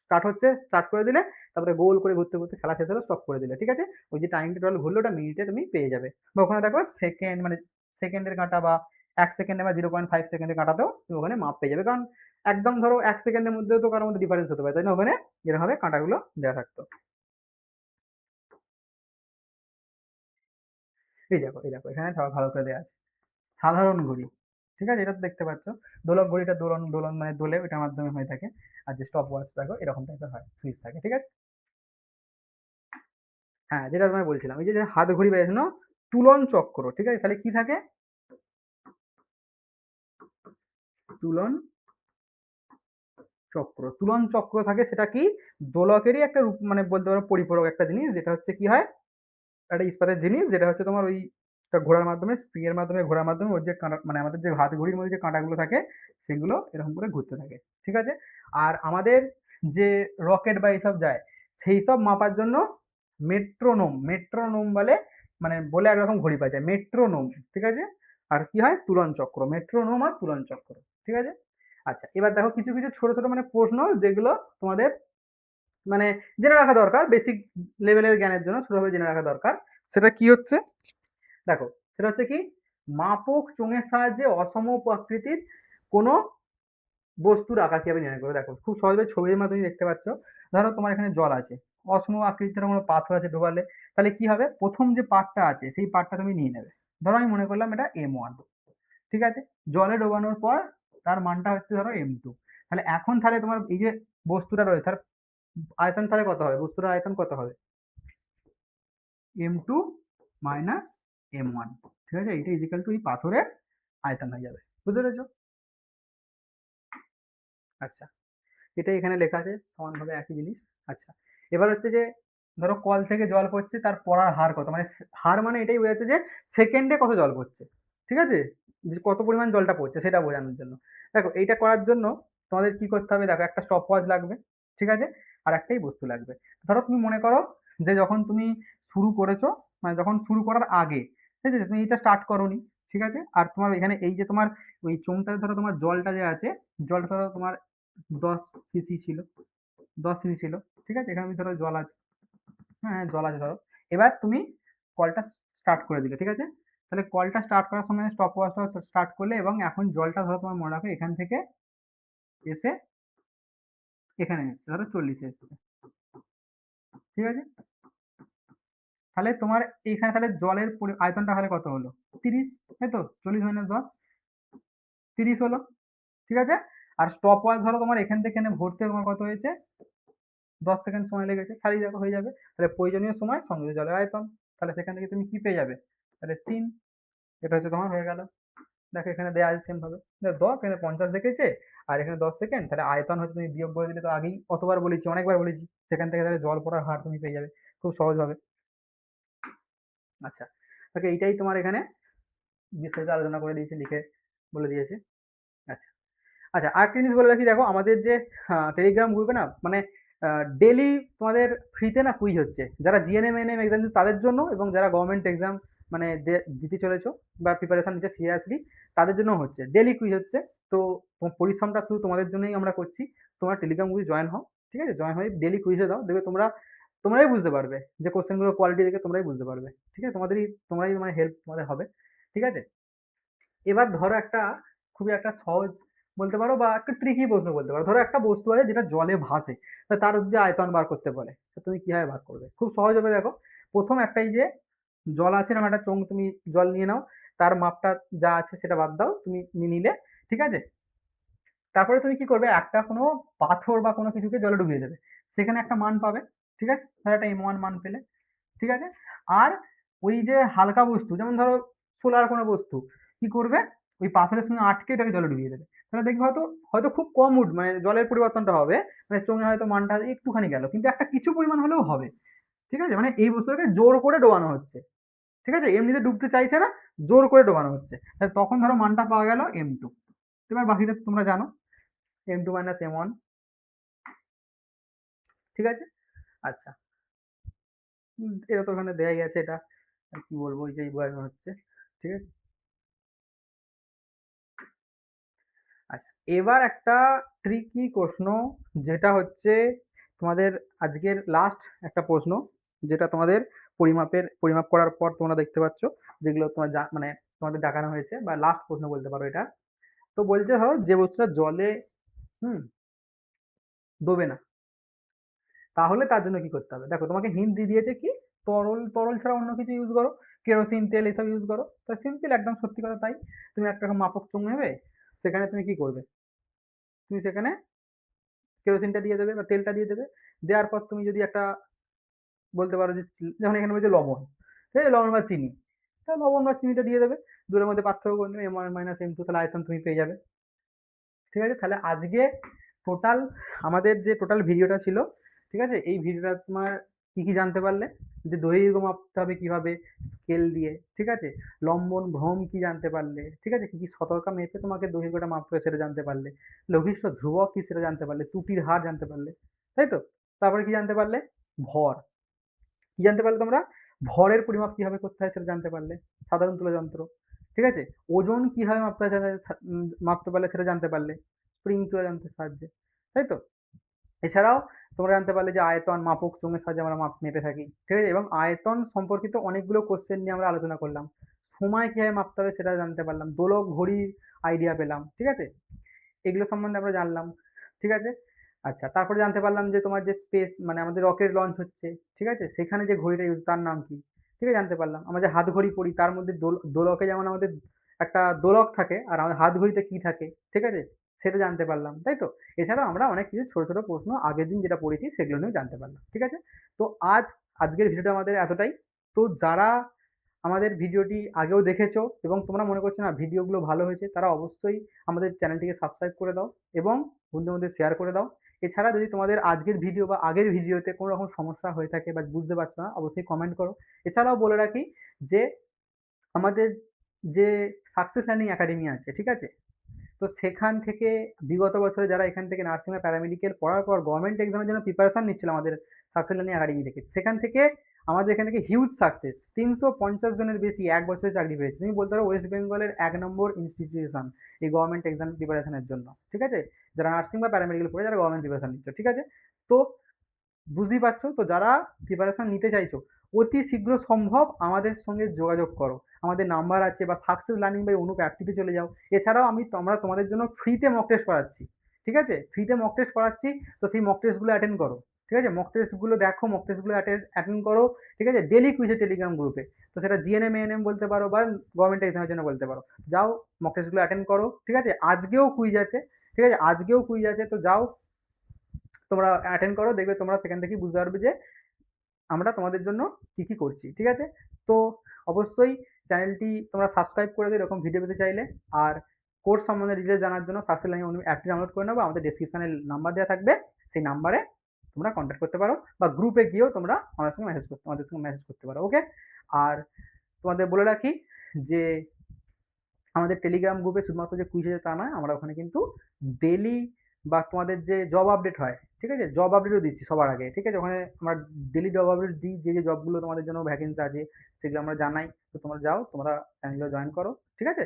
স্টার্ট করে দিলে, তারপরে গোল করে ঘুরতে ঘুরতে খেলা শেষ হলো, স্টপ করে দিলে, ঠিক আছে? ওই যে টাইমটা টোটাল ঘুরলো ওটা মিনিটে তুমি পেয়ে যাবে। বা ওখানে দেখো সেকেন্ড, মানে সেকেন্ডের কাঁটা, বা 1 সেকেন্ডে বা 0.5 সেকেন্ডের কাঁটাতেও তুমি ওখানে মাপ পেয়ে যাবে, কারণ একদম ধরো 1 সেকেন্ডের মধ্যেও তো কারোর মধ্যে ডিফারেন্স হতে পারে, তাই না? ওখানে এরকম ভাবে কাঁটাগুলো দেওয়া থাকতো। এই দেখো এখানে ভালো করে দেওয়া আছে সাধারণ ঘড়ি, ঠিক আছে, এটা তো দেখতে পাচ্ছ। দোলক ঘড়িটা দোলন দোলন মানে দোলে, ওইটার মাধ্যমে হয়ে থাকে। আর যে স্টপ ওয়াচ দেখো এরকম টাইপের হয়, সুইচ থাকে, ঠিক আছে। হ্যাঁ, যেটা তোমায় বলছিলাম, এই যে যে হাত ঘড়ি বাজানো তুলন চক্র, ঠিক আছে, তাহলে কি থাকে? তুলন চক্র, তুলন চক্র থাকে, সেটা কি? দোলকেরই একটা রূপ, মানে বলতে পারো পরিপূরক একটা জিনিস, যেটা হচ্ছে কি হয়, একটা ইস্পাতের জিনিস, যেটা হচ্ছে তোমার ওই একটা ঘোরার মাধ্যমে, স্প্রিং এর মাধ্যমে ঘোরার মাধ্যমে ওর যে কাঁটা, মানে আমাদের যে হাত ঘড়ির মধ্যে যে কাঁটাগুলো থাকে সেগুলো এরকম করে ঘুরতে থাকে, ঠিক আছে। আর আমাদের যে রকেট বা এইসব যায়, সেই সব মাপার জন্য মেট্রোনোম, মেট্রোনোম বলে, মানে বলে একরকম ঘড়ি পাওয়া যায়, মেট্রোনোম, ঠিক আছে। আর কি হয়? তুলন চক্র, মেট্রোনোম আর তুলন চক্র, ঠিক আছে। আচ্ছা, এবার দেখো কিছু কিছু ছোট ছোট মানে প্রশ্ন, যেগুলো তোমাদের মানে জেনে রাখা দরকার, বেসিক লেভেলের জ্ঞানের জন্য ছোটভাবে জেনে রাখা দরকার। সেটা কি হচ্ছে? দেখো, সেটা হচ্ছে কি, মাপক চোঙের সাহায্যে অসম প্রকৃতির কোনো বস্তুর আকার কিভাবে নির্ণয় করবে। দেখো খুব সহজে ছবির মাধ্যমে দেখতে পাচ্ছ। ধরো তোমার এখানে জল আছে, অসম আকৃতির কোনো পাথর আছে ডোবালে, তাহলে কি হবে? প্রথম যে পার্টটা আছে সেই পার্টটা তুমি নিয়ে নেবে। ধরো আমি মনে করলাম এটা M1, ঠিক আছে। জলে ডোবানোর পর তার মানটা হচ্ছে ধরো M2। তাহলে এখন তাহলে তোমার এই যে বস্তুটা রয়েছে তার আয়তন তাহলে কত হবে? বস্তুটার আয়তন কত হবে? M2 মাইনাস M1, ঠিক আছে, এটা ইজিক্যাল টু এই পাথরের আয়তন হয়ে যাবে। বুঝতে পেরেছো? আচ্ছা, এটাই এখানে লেখা আছে সমানভাবে একই জিনিস। আচ্ছা, এবার হচ্ছে যে ধরো কল থেকে জল পড়ছে, তার পড়ার হার কত, মানে হার মানে এটাই বোঝাচ্ছে যে সেকেন্ডে কত জল পড়ছে, ঠিক আছে, যে কত পরিমাণ জলটা পড়ছে সেটা বোঝানোর জন্য। দেখো এইটা করার জন্য তোমাদের কি করতে হবে, দেখো একটা স্টপ ওয়াচ লাগবে, ঠিক আছে, আর একটাই বস্তু লাগবে। ধরো তুমি মনে করো যে যখন তুমি শুরু করেছো, মানে যখন শুরু করার আগে, ঠিক আছে, তুমি এটা স্টার্ট করোনি, ঠিক আছে, আর তোমার এখানে এই যে তোমার ওই চোঙটাতে ধরো তোমার জলটা যে আছে, জলটা ধরো তোমার 10 সিসি ছিল, 10 সিসি ছিল, ঠিক আছে, এখানে ধরো জল আছে, হ্যাঁ হ্যাঁ, জল আছে ধরো। এবার তুমি কলটা স্টার্ট করে দিলে, ঠিক আছে। তাহলে কলটা স্টার্ট করার সময় স্টপ ওয়াচটা স্টার্ট করলে, এবং এখন জলটা ধরো তোমার মনে রাখো এখান থেকে এসে এখানে এসছে, ধরো 40-এ এসছে, ঠিক আছে। তাহলে তোমার এইখানে তাহলে জলের আয়তনটা তাহলে কত হলো? 30, তাই তো, 40 - 10, 30 হলো, ঠিক আছে। আর স্টপ ওয়াচ ধরো তোমার এখান থেকে এখানে ভরতে তোমার কত হয়েছে? 10 সেকেন্ড সময় লেগেছে, খালি দেখো হয়ে যাবে। তাহলে প্রয়োজনীয় সময় সঙ্গে জলের আয়তন, তাহলে সেখান থেকে তুমি কি পেয়ে যাবে? তাহলে 3, এটা হচ্ছে তোমার হয়ে গেল। দেখো এখানে দেওয়া আছে সেম ভাবে, 10, এখানে 50 দেখেছে, আর এখানে 10 সেকেন্ড, তাহলে আয়তন হচ্ছে তুমি বিয়োগ করে দিলে, তো আগেই অতবার বলেছি, অনেকবার বলেছি, সেখান থেকে তাহলে জল পড়ার হার তুমি পেয়ে যাবে খুব সহজ ভাবে। আচ্ছা, ওকে, এইটাই তোমার এখানে বিস্তারিত আলোচনা করে দিয়েছে, লিখে বলে দিয়েছে। আচ্ছা, আচ্ছা, আরেকটা জিনিস বলে রাখি, দেখো আমাদের যে টেলিগ্রাম গ্রুপে না, মানে ডেলি তোমাদের ফ্রিতে না কুইজ হচ্ছে, যারা জিএনএম এনএম এক্সাম তাদের জন্য, এবং যারা গভর্নমেন্ট এক্সাম মানে দিতে চলেছো বা প্রিপারেশন নিচ্ছে সিরিয়াসলি, তাদের জন্য হচ্ছে ডেলি কুইজ হচ্ছে। তো পরিশ্রমটা শুধু তোমাদের জন্যই আমরা করছি। তোমরা টেলিগ্রাম গ্রুপে জয়েন হও, ঠিক আছে, জয়েন হয়ে ডেলি কুইজে দাও, দেখবে তোমরাই বুঝতে পারবে যে কোশ্চেনগুলোর কোয়ালিটি দেখে তোমরাই বুঝতে পারবে, ঠিক আছে, তোমরাই মানে হেল্প তোমাদের হবে, ঠিক আছে। এবার ধরো একটা খুবই একটা সহজ বলতে পারো, বা একটা ট্রিকি প্রশ্ন বলতে পারো। ধরো একটা বস্তু আছে যেটা জলে ভাসে, তা তার যদি আয়তন বার করতে বলে, তা তুমি কিভাবে বার করবে? খুব সহজ হবে, দেখো প্রথম একটাই যে জল আছে, এরকম একটা চোঙ তুমি জল নিয়ে নাও, তার মাপটা যা আছে সেটা বাদ দাও, তুমি নিয়ে নিলে, ঠিক আছে। তারপরে তুমি কি করবে, একটা কোনো পাথর বা কোনো কিছুকে জলে ডুবিয়ে দেবে, সেখানে একটা মান পাবে, ঠিক আছে, ধরো একটা M1 মান পেলে, ঠিক আছে। আর ওই যে হালকা বস্তু, যেমন ধরো সোলার কোনো বস্তু, কি করবে, ওই পাথরের সঙ্গে আটকে ওটাকে জলে ডুবিয়ে দেবে, তাহলে দেখবে হয়তো হয়তো খুব কম মানে জলের পরিবর্তনটা হবে, মানে চোঙে হয়তো মানটা একটুখানি গেল, কিন্তু একটা কিছু পরিমাণ হলেও হবে, ঠিক আছে, মানে এই বস্তুটাকে জোর করে ডোবানো হচ্ছে, ঠিক আছে, এমনিতে ডুবতে চাইছে না, জোর করে ডোবানো হচ্ছে, তাহলে তখন ধরো মানটা পাওয়া গেল M2। এবার বাকিটা তোমরা জানো, M2 - M1, ঠিক আছে। আচ্ছা, এটা তো ওখানে দেয়াই আছে, এটা আর কি বলবো, এই যে বোঝানো হচ্ছে, ঠিক আছে। আচ্ছা, এবার একটা ট্রিকি প্রশ্ন, যেটা হচ্ছে তোমাদের আজকের লাস্ট একটা প্রশ্ন, যেটা তোমাদের পরিমাপ করার পর তোমরা দেখতে পাচ্ছ, যেগুলো তোমার মানে তোমাদের দেখানো হয়েছে, বা লাস্ট প্রশ্ন বলতে পারো এটা। তো বলছে ধরো যে বস্তুটা জলে হুম ডোবে না, তাহলে তার জন্য কি করতে হবে? দেখো তোমাকে হিন্ট দিয়ে দিয়েছে কি, তরল তরল ছাড়া অন্য কিছু ইউজ করো। কেরোসিন তেল এসব ইউজ করো, তো সিম্পল একদম সত্যি কথা তাই। তুমি একটা মাপক চুন নেবে, সেখানে তুমি কি করবে, তুমি সেখানে কেরোসিনটা দিয়ে দেবে বা তেলটা দিয়ে দেবে। দেওয়ার পর তুমি যদি একটা বলতে পারো যে যেমন এখানে বলছে লবণ, ঠিক আছে, লবণ বা চিনি, তাহলে লবণ বা চিনিটা দিয়ে দেবে, দুটোর মধ্যে পার্থক্য করে নেবে, M1 - M2, তাহলে আয়তন তুমি পেয়ে যাবে। ঠিক আছে, তাহলে আজকে টোটাল আমাদের যে টোটাল ভিডিওটা ছিল, ঠিক আছে, এই ভিডিওটা তোমার কি কি জানতে পারলে, যে দৈর্ঘ্য মাপতে হবে কিভাবে স্কেল দিয়ে, ঠিক আছে, লম্বন ভ্রম কি জানতে পারলে, ঠিক আছে, কি কি সতর্কা মেপে তোমাকে দৈর্ঘ্যটা মাপতে হবে সেটা জানতে পারলে, লঘিষ্ঠ ধ্রুবক কি সেটা জানতে পারলে, ত্রুটির হার জানতে পারলে, তাই তো। তারপরে কি জানতে পারলে, ভর কি জানতে পারলে তোমরা, ভরের পরিমাপ কিভাবে করতে হয় সেটা জানতে পারলে, সাধারণ তুলা যন্ত্র, ঠিক আছে, ওজন কিভাবে মাপতে হয় মাপতে পারলে সেটা জানতে পারলে, স্প্রিং তুলা যন্ত্রের সাহায্যে, তাই তো। এছাড়াও তোমরা জানতে পারলে যে আয়তন মাপক চোঙের সাহায্যে আমরা মাপ মেপে থাকি, ঠিক আছে, এবং আয়তন সম্পর্কিত অনেকগুলো কোশ্চেন নিয়ে আমরা আলোচনা করলাম। সময় কিভাবে মাপতে হবে সেটা জানতে পারলাম, দোলক ঘড়ির আইডিয়া পেলাম, ঠিক আছে, এগুলো সম্বন্ধে আমরা জানলাম, ঠিক আছে। আচ্ছা, তারপরে জানতে পারলাম যে তোমার যে স্পেস মানে আমাদের রকেট লঞ্চ হচ্ছে, ঠিক আছে, সেখানে যে ঘড়িটা ইউজ তার নাম কি, ঠিক আছে, জানতে পারলাম। আমরা যে হাত ঘড়ি পরি তার মধ্যে দোলকে যেমন আমাদের একটা দোলক থাকে আর আমাদের হাত ঘড়িতে কি থাকে, ঠিক আছে, সেটা জানতে পারলাম, তাই তো। এছাড়াও আমরা অনেক কিছু ছোট ছোট প্রশ্ন আগের দিন যেটা পড়েছি সেগুলো নিয়েও জানতে পারলাম, ঠিক আছে। তো আজকের ভিডিওটা আমাদের এতটাই। তো যারা আমাদের ভিডিওটি আগেও দেখেছো এবং তোমরা মনে করছো না ভিডিওগুলো ভালো হয়েছে, তারা অবশ্যই আমাদের চ্যানেলটিকে সাবস্ক্রাইব করে দাও এবং বন্ধুদের মধ্যে শেয়ার করে দাও। এছাড়া যদি তোমাদের আজকের ভিডিও বা আগের ভিডিওতে কোনো রকম সমস্যা হয়ে থাকে বা বুঝতে পারছো না, অবশ্যই কমেন্ট করো। এছাড়াও বলে রাখি যে আমাদের যে সাকসেস লার্নিং একাডেমি আছে, ঠিক আছে, তো সেখান থেকে বিগত বছরে যারা এখান থেকে নার্সিং বা প্যারামেডিক্যাল পড়ার পর গভর্নমেন্ট এক্সামের জন্য প্রিপারেশন নিচ্ছিল আমাদের সাকসেস লার্নিং একাডেমি থেকে, সেখান থেকে আমাদের এখান থেকে হিউজ সাকসেস, 350 জনের বেশি এক বছরে চাকরি পেয়েছে। তুমি বলতে পারো ওয়েস্ট বেঙ্গলের 1 নম্বর ইনস্টিটিউশন এই গভর্নমেন্ট এক্সাম প্রিপারেশনের জন্য, ঠিক আছে, যারা নার্সিং বা প্যারামেডিক্যাল পড়ে যারা গভর্নমেন্ট প্রিপারেশন নিচ্ছ, ঠিক আছে। তো বুঝতেই পারছো, তো যারা প্রিপারেশন নিতে চাইছো অতি শীঘ্র সম্ভব আমাদের সঙ্গে যোগাযোগ করো, আমাদের নাম্বার আছে, বা সাকসেস লার্নিং বাই অনুপ অ্যাপটিতে চলে যাও। এছাড়াও আমরা তোমাদের জন্য ফ্রিতে মক টেস্ট করাচ্ছি, ঠিক আছে, ফ্রিতে মক টেস্ট করাচ্ছি, তো সেই মক টেস্টগুলো অ্যাটেন্ড করো, ঠিক আছে, মক টেস্টগুলো দেখো, মক টেস্টগুলো অ্যাটেন্ড করো, ঠিক আছে, ডেলি কুইজে টেলিগ্রাম গ্রুপে, তো সেটা জিএনএম এএনএম বলতে পারো বা গভর্নমেন্ট এক্সামের জন্য বলতে পারো, যাও মক টেস্টগুলো অ্যাটেন্ড করো, ঠিক আছে, আজকেও কুইজ আছে, ঠিক আছে, আজকেও কুইজ আছে, তো যাও তোমরা অ্যাটেন্ড করো, দেখবে তোমরা সেখান থেকে বুঝতে পারবে যে আমরা তোমাদের জন্য কি কি করছি, ঠিক আছে। তো অবশ্যই চ্যানেলটি তোমরা সাবস্ক্রাইব করে দিও এরকম ভিডিও পেতে চাইলে। আর কোর্স সম্বন্ধে ডিটেলস জানার জন্য সাকসেস লার্নিং অ্যাপটি ডাউনলোড করে নেবো, আমাদের ডেসক্রিপশনে নাম্বার দেওয়া থাকবে, সেই নাম্বারে তোমরা কন্ট্যাক্ট করতে পারো বা গ্রুপে গিয়েও তোমরা আমাদের সঙ্গে মেসেজ করতে পারো, ওকে। আর তোমাদের বলে রাখি যে আমাদের টেলিগ্রাম গ্রুপে শুধুমাত্র যে কুইজ তা নয়, আমরা ওখানে কিন্তু ডেলি বা তোমাদের যে জব আপডেট হয়, ঠিক আছে, জব আপডেটও দিচ্ছি সবার আগে, ঠিক আছে, ওখানে আমরা ডেলি জব আপডেট দিই, যে যে জবগুলো তোমাদের জন্য ভ্যাকেন্সি আছে সেগুলো আমরা জানাই, তো তোমরা যাও, তোমরা চ্যানেলটা জয়েন করো, ঠিক আছে।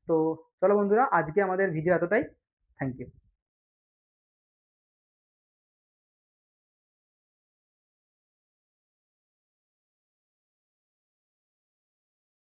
তো চলো বন্ধুরা, আজকে আমাদের ভিডিও এতটাই। Thank you.